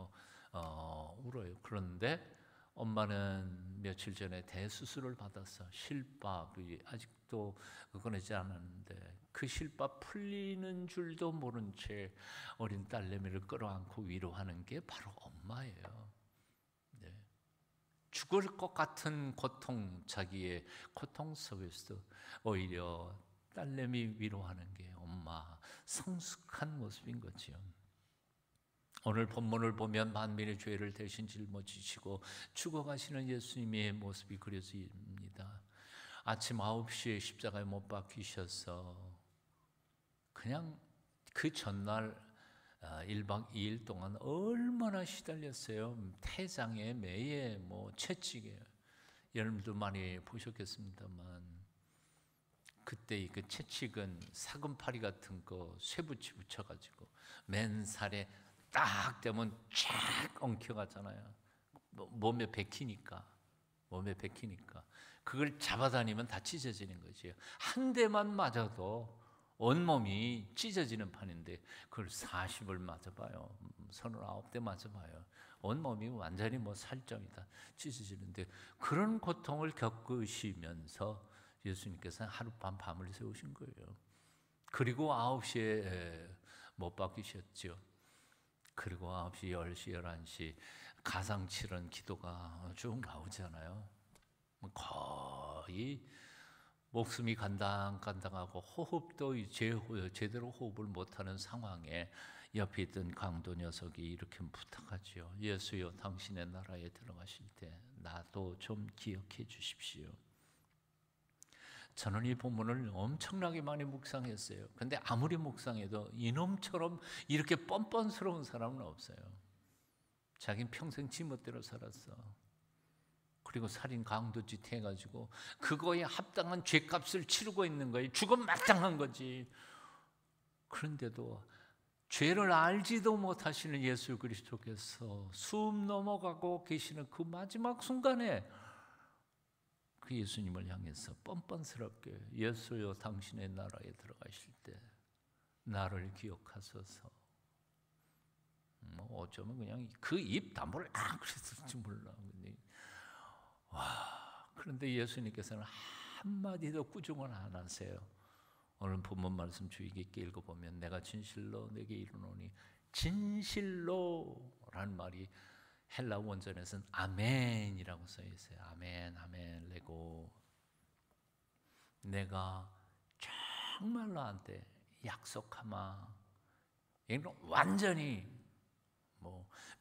울어요. 그런데 엄마는 며칠 전에 대수술을 받았어. 실밥이 아직도 꺼내지 않았는데 그 실밥 풀리는 줄도 모른 채 어린 딸내미를 끌어안고 위로하는 게 바로 엄마예요. 네. 죽을 것 같은 고통, 자기의 고통 속에서도 오히려 딸내미 위로하는 게 엄마, 성숙한 모습인 거죠. 오늘 본문을 보면 만민의 죄를 대신 짊어지시고 죽어가시는 예수님의 모습이 그려집니다. 아침 9시에 십자가에 못 박히셔서 그냥 그 전날 1박 2일 동안 얼마나 시달렸어요. 태장에, 매에, 채찍에. 여러분도 많이 보셨겠습니다만 그때 그 채찍은 사금파리 같은 거 쇠붙이 붙여가지고 맨살에 딱 되면 쫙 엉켜가잖아요. 몸에 bek히니까 그걸 잡아다니면 다 찢어지는 거지요. 한 대만 맞아도 온몸이 찢어지는 판인데 그걸 40을 맞아봐요. 39대 맞아봐요. 온몸이 완전히 살점이 다 찢어지는데 그런 고통을 겪으시면서 예수님께서는 하룻밤 밤을 새우신 거예요. 그리고 9시에 못 박히셨죠. 그리고 9시, 10시, 11시 가상칠언 기도가 쭉 나오잖아요. 거의 목숨이 간당간당하고 호흡도 제대로 호흡을 못하는 상황에 옆에 있던 강도 녀석이 이렇게 부탁하죠. 예수여, 당신의 나라에 들어가실 때 나도 좀 기억해 주십시오. 저는 이 본문을 엄청나게 많이 묵상했어요. 근데 아무리 묵상해도 이놈처럼 이렇게 뻔뻔스러운 사람은 없어요. 자기는 평생 지멋대로 살았어. 그리고 살인 강도짓 해가지고 그거에 합당한 죄값을 치르고 있는 거예요. 죽음 마땅한 거지. 그런데도 죄를 알지도 못하시는 예수 그리스도께서 숨 넘어가고 계시는 그 마지막 순간에 그 예수님을 향해서 뻔뻔스럽게 예수여, 당신의 나라에 들어가실 때 나를 기억하소서. 어쩌면 그냥 그 입 담보를 그랬을지 몰라. 그런데 예수님께서는 한마디도 꾸중을 안 하세요. 오늘 본문 말씀 주의 깊게 읽어보면 내가 진실로 내게 이르노니, 진실로라는 말이 헬라 원전에서는 아멘이라고 써 있어요. 아멘, 아멘, 레고. 내가 정말 너한테 약속하마. 이건 완전히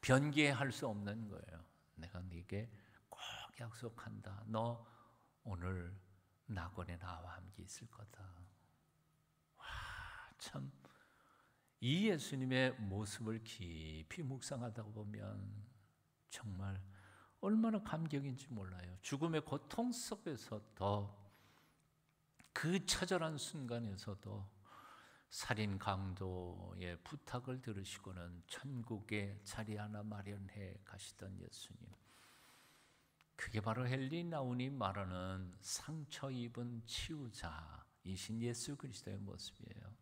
변개할 수 없는 거예요. 내가 네게 꼭 약속한다. 너 오늘 낙원에 나와 함께 있을 거다. 참, 이 예수님의 모습을 깊이 묵상하다 보면 정말 얼마나 감격인지 몰라요. 죽음의 고통 속에서도, 그 처절한 순간에서도 살인 강도의 부탁을 들으시고는 천국에 자리 하나 마련해 가시던 예수님. 그게 바로 헬리나운이 말하는 상처 입은 치유자이신 예수 그리스도의 모습이에요.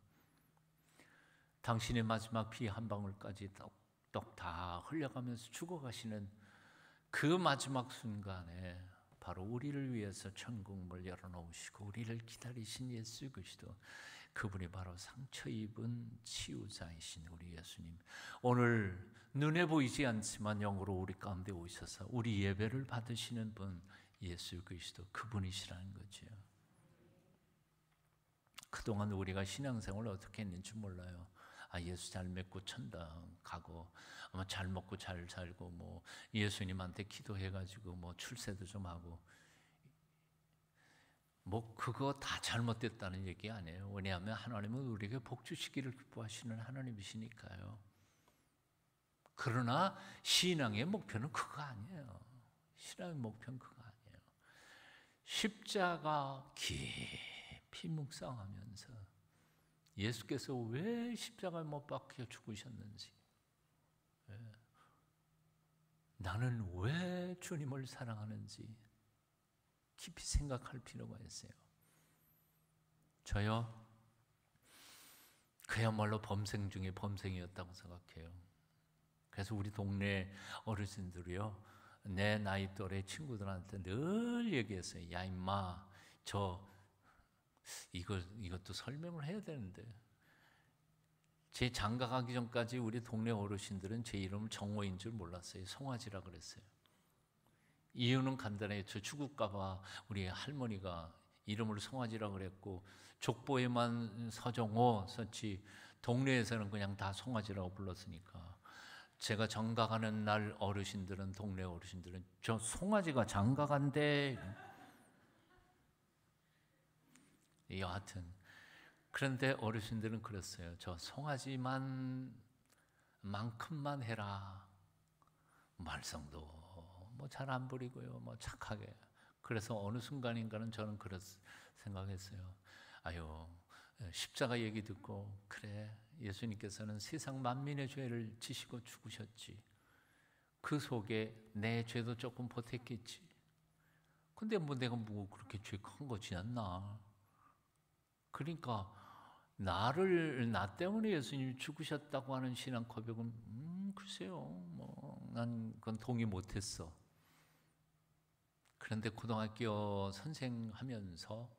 당신의 마지막 피 한 방울까지 똑똑 다 흘려가면서 죽어가시는 그 마지막 순간에 바로 우리를 위해서 천국문을 열어놓으시고 우리를 기다리신 예수 그리스도, 그분이 바로 상처 입은 치유자이신 우리 예수님. 오늘 눈에 보이지 않지만 영으로 우리 가운데 오셔서 우리 예배를 받으시는 분, 예수 그리스도, 그분이시라는 거죠. 그동안 우리가 신앙생활을 어떻게 했는지 몰라요. 예수 잘 믿고 천당 가고, 잘 먹고 잘 살고, 예수님한테 기도해가지고 출세도 좀 하고, 뭐 그거 다 잘못됐다는 얘기 아니에요. 왜냐하면 하나님은 우리에게 복 주시기를 기뻐하시는 하나님이시니까요. 그러나 신앙의 목표는 그거 아니에요. 신앙의 목표는 그거 아니에요. 십자가 깊이 묵상하면서 예수께서 왜 십자가에 못 박혀 죽으셨는지, 나는 왜 주님을 사랑하는지 깊이 생각할 필요가 있어요. 저요, 그야말로 범생 중에 범생이었다고 생각해요. 그래서 우리 동네 어르신들이요, 내 나이 또래 친구들한테 늘 얘기했어요. 야 임마, 이것도 설명을 해야 되는데, 제 장가 가기 전까지 우리 동네 어르신들은 제 이름을 정호인 줄 몰랐어요. 송아지라 그랬어요. 이유는 간단해요. 저 죽을까 봐 우리 할머니가 이름을 송아지라 그랬고, 족보에만 서정호 썼지 동네에서는 그냥 다 송아지라고 불렀으니까, 제가 장가 가는 날 어르신들은, 동네 어르신들은 저 송아지가 장가 간대. 여하튼 그런데 어르신들은 그랬어요. 저 송아지만 만큼만 해라. 말썽도 뭐 잘 안 부리고요, 뭐 착하게. 그래서 어느 순간인가는 저는 그렇 생각했어요. 아유, 십자가 얘기 듣고, 그래, 예수님께서는 세상 만민의 죄를 지시고 죽으셨지. 그 속에 내 죄도 조금 보탰겠지. 근데 뭐 내가 뭐 그렇게 죄 큰 거지 않나. 그러니까 나 때문에 예수님이 죽으셨다고 하는 신앙 고백은 글쎄요, 뭐 난 그건 동의 못했어. 그런데 고등학교 선생하면서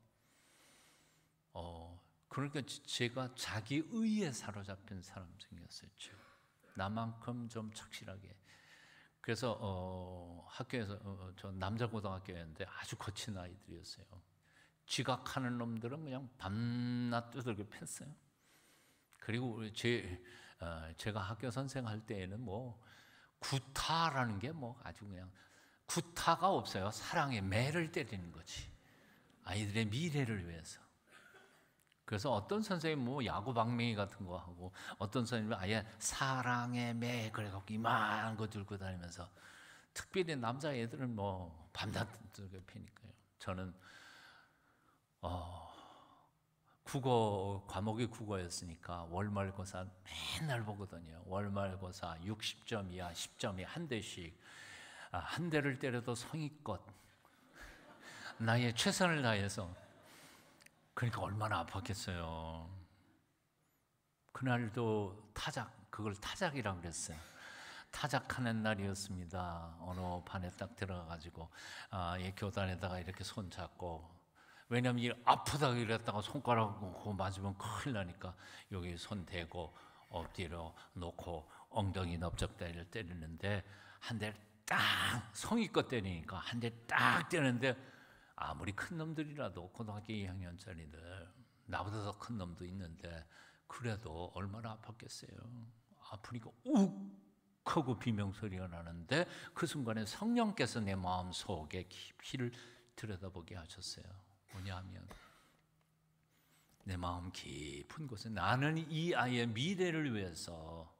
그러니까 제가 자기 의에 사로잡힌 사람 생겼었죠. 나만큼 좀 착실하게. 그래서 학교에서 저 남자 고등학교였는데 아주 거친 아이들이었어요. 지각하는 놈들은 그냥 밤낮 두들겨 팼어요. 그리고 제가 학교 선생할 때에는 뭐 구타라는 게 뭐 아주 그냥 구타가 없어요. 사랑의 매를 때리는 거지. 아이들의 미래를 위해서. 그래서 어떤 선생님은 뭐 야구 방망이 같은 거 하고, 어떤 선생님은 아예 사랑의 매 그래갖고 이만한 거 들고 다니면서, 특별히 남자애들은 뭐 밤낮 두들겨 패니까요. 저는 국어 과목이 국어였으니까 월말고사 맨날 보거든요. 월말고사 60점 이하 10점이 한 대씩, 한 대를 때려도 성의껏 나의 최선을 다해서. 그러니까 얼마나 아팠겠어요. 그날도 그걸 타작이라고 그랬어요. 타작하는 날이었습니다. 어느 반에 딱 들어가가지고 이 교단에다가 이렇게 손 잡고, 왜냐면 이 아프다고 이랬다가 손가락 맞으면 큰일 나니까 여기 손 대고 엎드려 놓고 엉덩이 넓적다리를 때리는데, 한 대 딱 성의껏 때리니까 한 대 딱 때리는데, 아무리 큰 놈들이라도 고등학교 2학년짜리들, 나보다 더 큰 놈도 있는데 그래도 얼마나 아팠겠어요. 아프니까 욱 하고 비명소리가 나는데, 그 순간에 성령께서 내 마음 속에 깊이를 들여다보게 하셨어요. 뭐냐 하면, 내 마음 깊은 곳에 나는 이 아이의 미래를 위해서,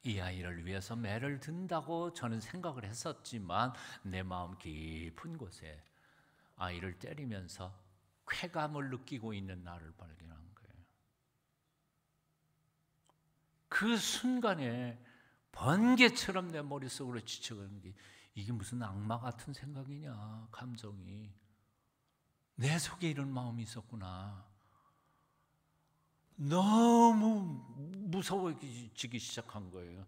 이 아이를 위해서 매를 든다고 저는 생각을 했었지만, 내 마음 깊은 곳에 아이를 때리면서 쾌감을 느끼고 있는 나를 발견한 거예요. 그 순간에 번개처럼 내 머릿속으로 지쳐가는 게, 이게 무슨 악마 같은 생각이냐, 감정이. 내 속에 이런 마음이 있었구나. 너무 무서워지기 시작한 거예요.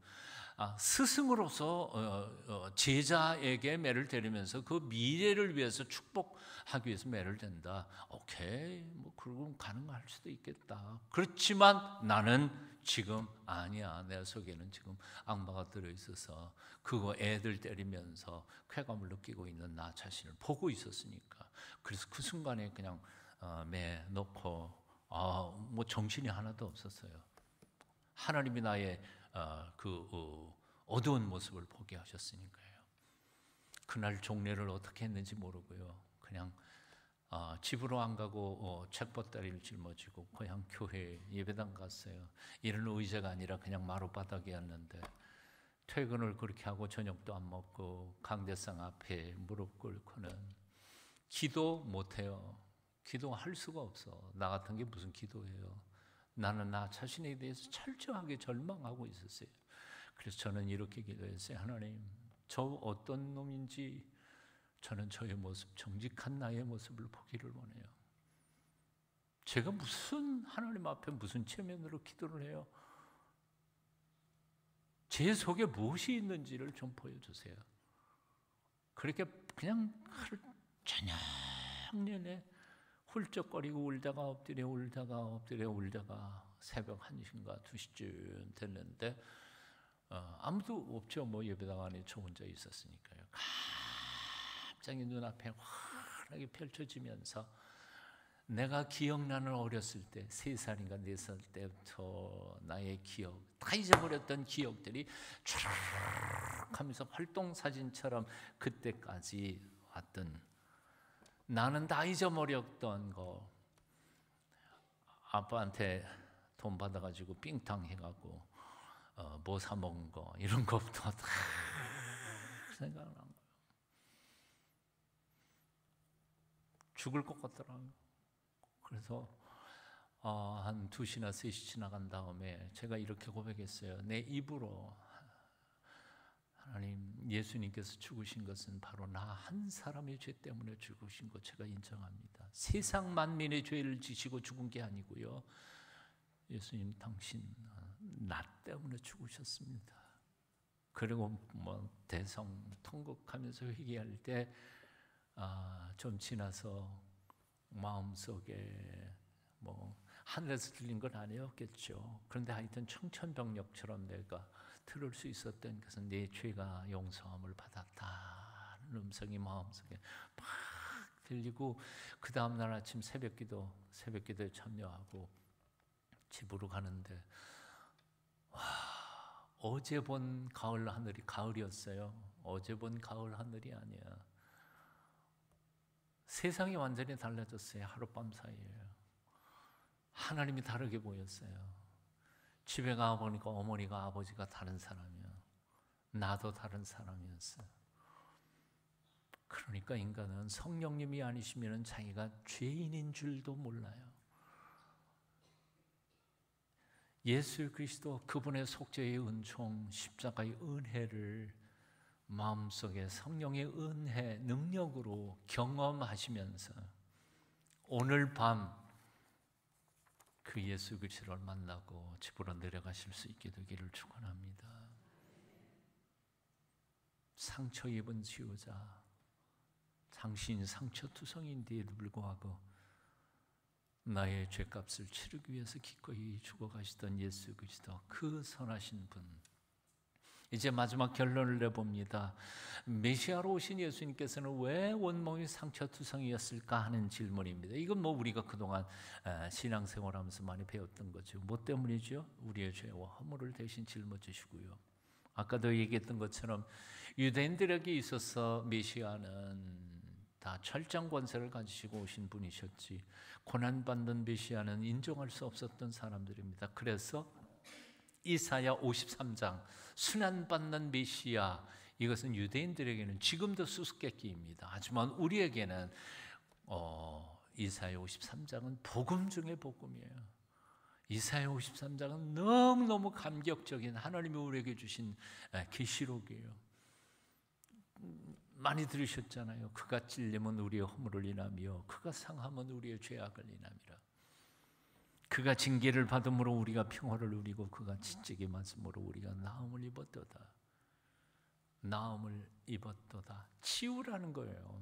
스승으로서 제자에게 매를 때리면서 그 미래를 위해서 축복하기 위해서 매를 댄다. 오케이, 뭐 그러고 가능할 수도 있겠다. 그렇지만 나는 지금 아니야. 내 속에는 지금 악마가 들어있어서 그거 애들 때리면서 쾌감을 느끼고 있는 나 자신을 보고 있었으니까. 그래서 그 순간에 그냥 매 놓고 뭐 정신이 하나도 없었어요. 하나님이 나의 어두운 모습을 보게 하셨으니까요. 그날 종례를 어떻게 했는지 모르고요. 그냥 집으로 안 가고 책보따리를 짊어지고 고향 교회 예배당 갔어요. 이런 의자가 아니라 그냥 마룻바닥이었는데 퇴근을 그렇게 하고 저녁도 안 먹고 강대상 앞에 무릎 꿇고는 기도 못해요. 기도할 수가 없어. 나 같은 게 무슨 기도예요. 나는 나 자신에 대해서 철저하게 절망하고 있었어요. 그래서 저는 이렇게 기도했어요. 하나님, 저 어떤 놈인지 저는 저의 모습, 정직한 나의 모습을 보기를 원해요. 제가 무슨 하나님 앞에 무슨 체면으로 기도를 해요? 제 속에 무엇이 있는지를 좀 보여주세요. 그렇게 그냥 하루 저녁 내내 훌쩍거리고 울다가 울다가 새벽 1시인가 2시쯤 됐는데 아무도 없죠. 뭐 예배당 안에 저 혼자 있었으니까요. 갑자기 눈앞에 환하게 펼쳐지면서 내가 기억나는 어렸을 때 3살인가 4살 때부터 나의 기억, 다 잊어버렸던 기억들이 촤르륵 하면서 활동사진처럼 그때까지 왔던, 나는 다 잊어버렸던 거, 아빠한테 돈 받아가지고 삥탕 해가지고 뭐 사 먹은 거, 이런 것부터 다 생각나는 거예요. 죽을 것 같더라고요. 그래서 한 2시나 3시 지나간 다음에 제가 이렇게 고백했어요. 내 입으로, 하나님, 예수님께서 죽으신 것은 바로 나 한 사람의 죄 때문에 죽으신 것 제가 인정합니다. 세상 만민의 죄를 지시고 죽은 게 아니고요, 예수님 당신 나 때문에 죽으셨습니다. 그리고 뭐 대성통곡하면서 회개할 때 좀 지나서 마음속에 뭐 하늘에서 들린 건 아니었겠죠. 그런데 하여튼 청천벽력처럼 내가 들을 수 있었던 것은 내 죄가 용서함을 받았다는 음성이 마음속에 막 들리고, 그 다음날 아침 새벽기도에 참여하고 집으로 가는데 어제 본 가을 하늘이 가을이었어요. 어제 본 가을 하늘이 아니야. 세상이 완전히 달라졌어요. 하룻밤 사이에 하나님이 다르게 보였어요. 집에 가보니까 어머니가 아버지가 다른 사람이야. 나도 다른 사람이었어요. 그러니까 인간은 성령님이 아니시면 자기가 죄인인 줄도 몰라요. 예수 그리스도, 그분의 속죄의 은총, 십자가의 은혜를 마음속에 성령의 은혜, 능력으로 경험하시면서 오늘 밤 그 예수 그리스도를 만나고 집으로 내려가실 수 있게 되기를 축원합니다. 상처 입은 치유자, 당신 상처투성인데에도 불구하고 나의 죄값을 치르기 위해서 기꺼이 죽어가시던 예수 그리스도, 그 선하신 분. 이제 마지막 결론을 내봅니다. 메시아로 오신 예수님께서는 왜 온몸이 상처투성이었을까 하는 질문입니다. 이건 뭐 우리가 그동안 신앙생활하면서 많이 배웠던 거죠. 뭐 때문이죠? 우리의 죄와 허물을 대신 짊어지시고요. 아까도 얘기했던 것처럼 유대인들에게 있어서 메시아는 다 철장 권세를 가지시고 오신 분이셨지, 고난받는 메시아는 인정할 수 없었던 사람들입니다. 그래서 이사야 53장, 순환받는 메시아, 이것은 유대인들에게는 지금도 수수께끼입니다. 하지만 우리에게는 이사야 53장은 복음 중의 복음이에요. 이사야 53장은 너무너무 감격적인 하나님이 우리에게 주신 계시록이에요. 많이 들으셨잖아요. 그가 찔림은 우리의 허물을 인하며 그가 상함은 우리의 죄악을 인함이라. 그가 징계를 받음으로 우리가 평화를 누리고 그가 지적에 맞음으로 우리가 나음을 입었도다. 나음을 입었도다. 치유라는 거예요.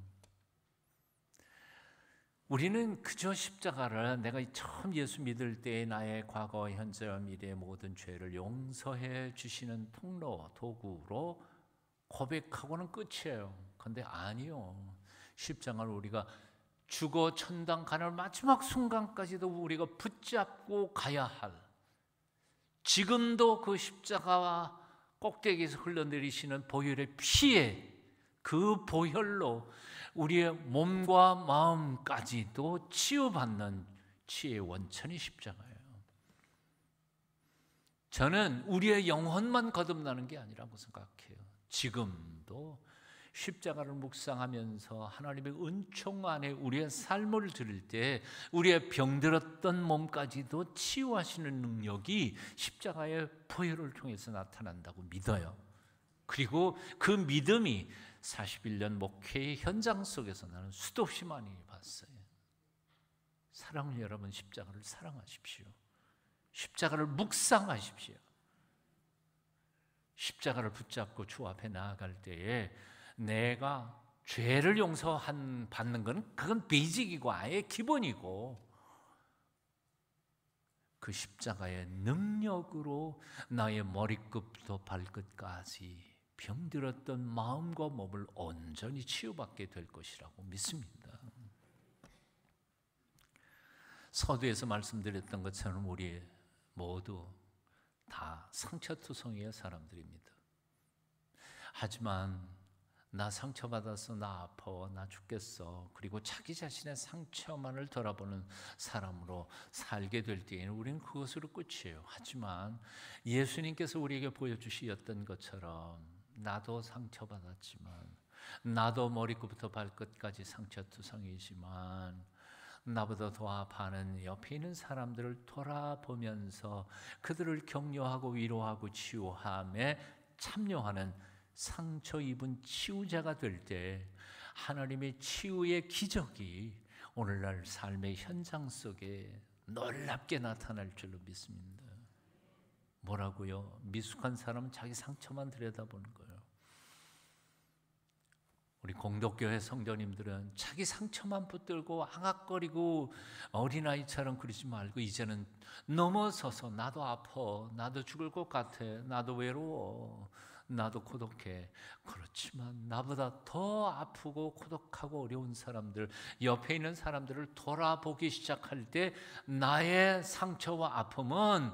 우리는 그저 십자가를 내가 처음 예수 믿을 때의 나의 과거, 현재와 미래의 모든 죄를 용서해 주시는 통로, 도구로 고백하고는 끝이에요. 그런데 아니요. 십자가를 우리가 죽어 천당 가는 마지막 순간까지도 우리가 붙잡고 가야 할, 지금도 그 십자가와 꼭대기에서 흘러내리시는 보혈의 피에, 그 보혈로 우리의 몸과 마음까지도 치유받는 치유의 원천이 십자가예요. 저는 우리의 영혼만 거듭나는 게 아니라고 생각해요. 지금도 십자가를 묵상하면서 하나님의 은총 안에 우리의 삶을 들을 때 우리의 병들었던 몸까지도 치유하시는 능력이 십자가의 보혈을 통해서 나타난다고 믿어요. 그리고 그 믿음이 41년 목회의 현장 속에서 나는 수도 없이 많이 봤어요. 사랑하는 여러분, 십자가를 사랑하십시오. 십자가를 묵상하십시오. 십자가를 붙잡고 주 앞에 나아갈 때에 내가 죄를 받는 건 그건 베이직이고 아예 기본이고, 그 십자가의 능력으로 나의 머리끝부터 발끝까지 병들었던 마음과 몸을 온전히 치유받게 될 것이라고 믿습니다. 서두에서 말씀드렸던 것처럼 우리 모두 다 상처투성이의 사람들입니다. 하지만 나 상처받아서 나 아파, 나 죽겠어, 그리고 자기 자신의 상처만을 돌아보는 사람으로 살게 될 때에는 우리는 그것으로 끝이에요. 하지만 예수님께서 우리에게 보여주셨던 것처럼 나도 상처받았지만, 나도 머리끝부터 발끝까지 상처투성이지만 나보다 더 아파하는 옆에 있는 사람들을 돌아보면서 그들을 격려하고 위로하고 치유함에 참여하는 상처 입은 치유자가 될 때 하나님의 치유의 기적이 오늘날 삶의 현장 속에 놀랍게 나타날 줄로 믿습니다. 뭐라고요? 미숙한 사람은 자기 상처만 들여다보는 거예요. 우리 공덕교회 성도님들은 자기 상처만 붙들고 앙악거리고 어린아이처럼 그러지 말고 이제는 넘어서서 나도 아파, 나도 죽을 것 같아, 나도 외로워, 나도 고독해. 그렇지만 나보다 더 아프고 고독하고 어려운 사람들, 옆에 있는 사람들을 돌아보기 시작할 때 나의 상처와 아픔은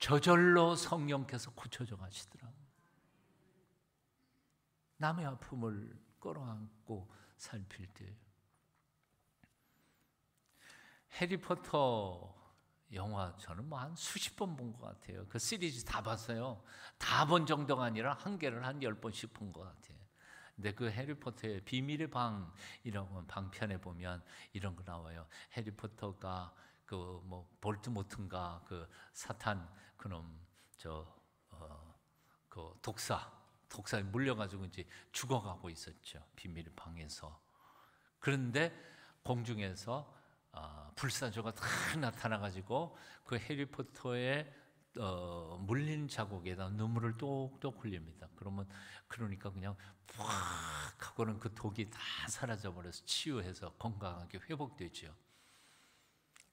저절로 성령께서 고쳐져 가시더라고요. 남의 아픔을 끌어안고 살필 때, 해리포터 영화 저는 한 수십 번 본 것 같아요. 그 시리즈 다 봤어요. 다 본 정도가 아니라 한 개를 한 10번씩 본 것 같아요. 근데 그 해리포터의 비밀의 방이라고 방편에 보면 이런 거 나와요. 해리포터가 그 뭐 볼트모트인가 그 사탄 그놈 그 독사에 물려가지고 이제 죽어가고 있었죠. 비밀의 방에서. 그런데 공중에서 불사조가 다 나타나가지고 그 해리포터의 물린 자국에다 눈물을 똑똑 흘립니다. 그러니까 그냥 푹 하고는 그 독이 다 사라져버려서 치유해서 건강하게 회복되죠.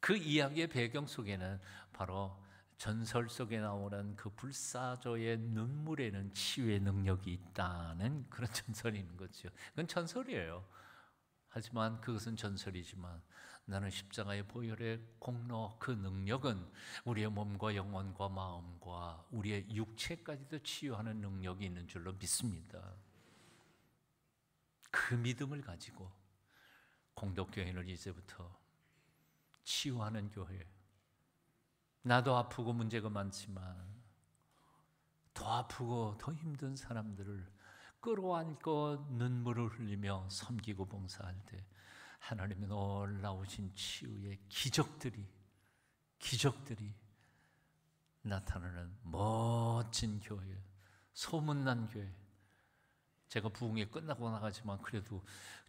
그 이야기의 배경 속에는 바로 전설 속에 나오는 그 불사조의 눈물에는 치유의 능력이 있다는 그런 전설이 있는 거죠. 그건 전설이에요. 하지만 그것은 전설이지만 나는 십자가의 보혈의 공로, 그 능력은 우리의 몸과 영혼과 마음과 우리의 육체까지도 치유하는 능력이 있는 줄로 믿습니다. 그 믿음을 가지고 공덕교회는 이제부터 치유하는 교회, 나도 아프고 문제가 많지만 더 아프고 더 힘든 사람들을 끌어안고 눈물을 흘리며 섬기고 봉사할 때 하나님의 놀라우신 치유의 기적들이 나타나는 멋진 교회, 소문난 교회. 제가 부흥회 끝나고 나가지만 그래도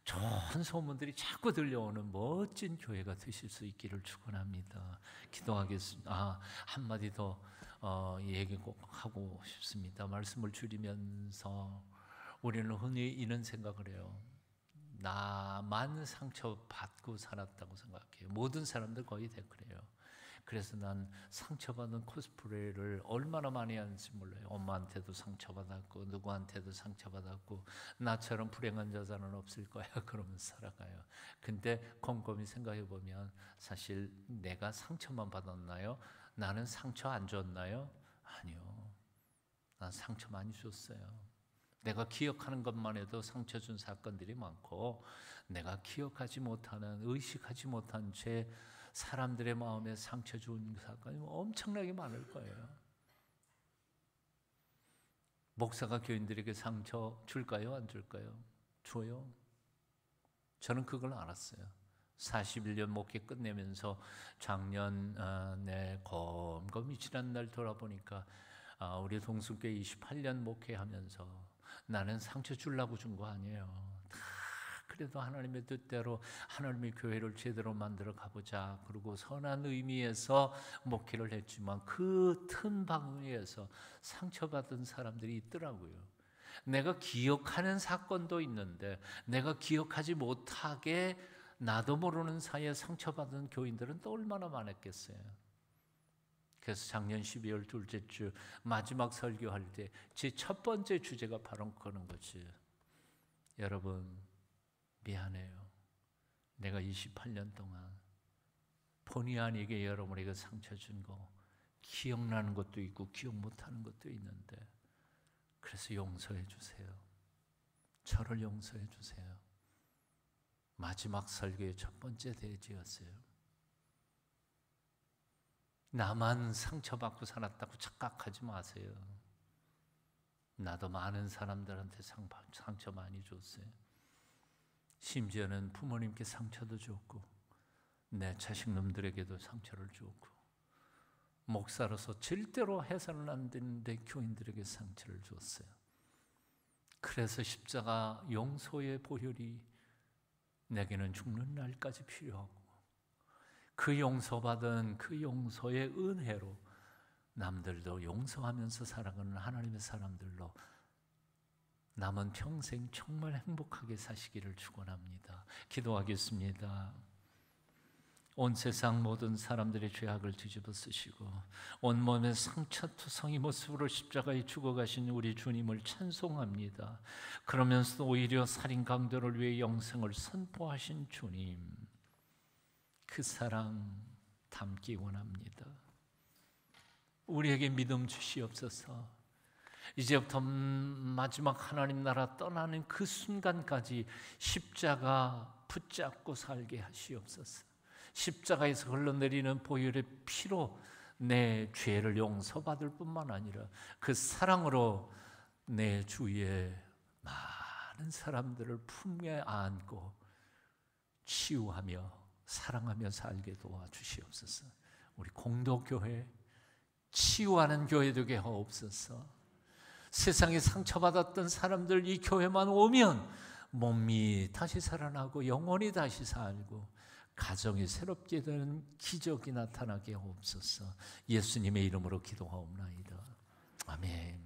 좋은 소문들이 자꾸 들려오는 멋진 교회가 되실 수 있기를 축원합니다. 기도하겠습니다. 한마디 더 얘기 꼭 하고 싶습니다. 말씀을 줄이면서 우리는 흔히 이런 생각을 해요. 나만 상처받고 살았다고 생각해요. 모든 사람들 거의 다 그래요. 그래서 난 상처받은 코스프레를 얼마나 많이 하는지 몰라요. 엄마한테도 상처받았고 누구한테도 상처받았고 나처럼 불행한 여자는 없을 거야 그러면서 살아가요. 근데 곰곰이 생각해 보면 사실 내가 상처만 받았나요? 나는 상처 안 줬나요? 아니요. 난 상처 많이 줬어요. 내가 기억하는 것만 해도 상처 준 사건들이 많고, 내가 기억하지 못하는, 의식하지 못한 죄, 사람들의 마음에 상처 준 사건이 엄청나게 많을 거예요. 목사가 교인들에게 상처 줄까요? 안 줄까요? 줘요. 저는 그걸 알았어요. 41년 목회 끝내면서 작년에 곰곰이 지난 날 돌아보니까 우리 동순교회 28년 목회하면서 나는 상처 주려고 준 거 아니에요. 다 그래도 하나님의 뜻대로 하나님의 교회를 제대로 만들어 가보자, 그리고 선한 의미에서 목회를 했지만 그 틈 방위에서 상처받은 사람들이 있더라고요. 내가 기억하는 사건도 있는데 내가 기억하지 못하게 나도 모르는 사이에 상처받은 교인들은 또 얼마나 많았겠어요. 그래서 작년 12월 둘째 주 마지막 설교할 때 제 첫 번째 주제가 바로 그런 거지. 여러분 미안해요. 내가 28년 동안 본의 아니게 여러분에게 상처 준 거 기억나는 것도 있고 기억 못하는 것도 있는데, 그래서 용서해 주세요. 저를 용서해 주세요. 마지막 설교의 첫 번째 대지였어요. 나만 상처받고 살았다고 착각하지 마세요. 나도 많은 사람들한테 상처 많이 줬어요. 심지어는 부모님께 상처도 줬고 내 자식놈들에게도 상처를 줬고, 목사로서 절대로 해서는 안 되는데 교인들에게 상처를 줬어요. 그래서 십자가 용서의 보혈이 내게는 죽는 날까지 필요하고, 그 용서받은 그 용서의 은혜로 남들도 용서하면서 살아가는 하나님의 사람들로 남은 평생 정말 행복하게 사시기를 축원합니다. 기도하겠습니다. 온 세상 모든 사람들의 죄악을 뒤집어 쓰시고 온몸에 상처투성이 모습으로 십자가에 죽어가신 우리 주님을 찬송합니다. 그러면서도 오히려 살인 강도를 위해 영생을 선포하신 주님, 그 사랑 담기 원합니다. 우리에게 믿음 주시옵소서. 이제부터 마지막 하나님 나라 떠나는 그 순간까지 십자가 붙잡고 살게 하시옵소서. 십자가에서 흘러내리는 보혈의 피로 내 죄를 용서받을 뿐만 아니라 그 사랑으로 내 주위에 많은 사람들을 품에 안고 치유하며 사랑하며 살게 도와주시옵소서. 우리 공동교회 치유하는 교회 되게 하옵소서. 세상에 상처받았던 사람들 이 교회만 오면 몸이 다시 살아나고 영혼이 다시 살고 가정이 새롭게 되는 기적이 나타나게 하옵소서. 예수님의 이름으로 기도하옵나이다. 아멘.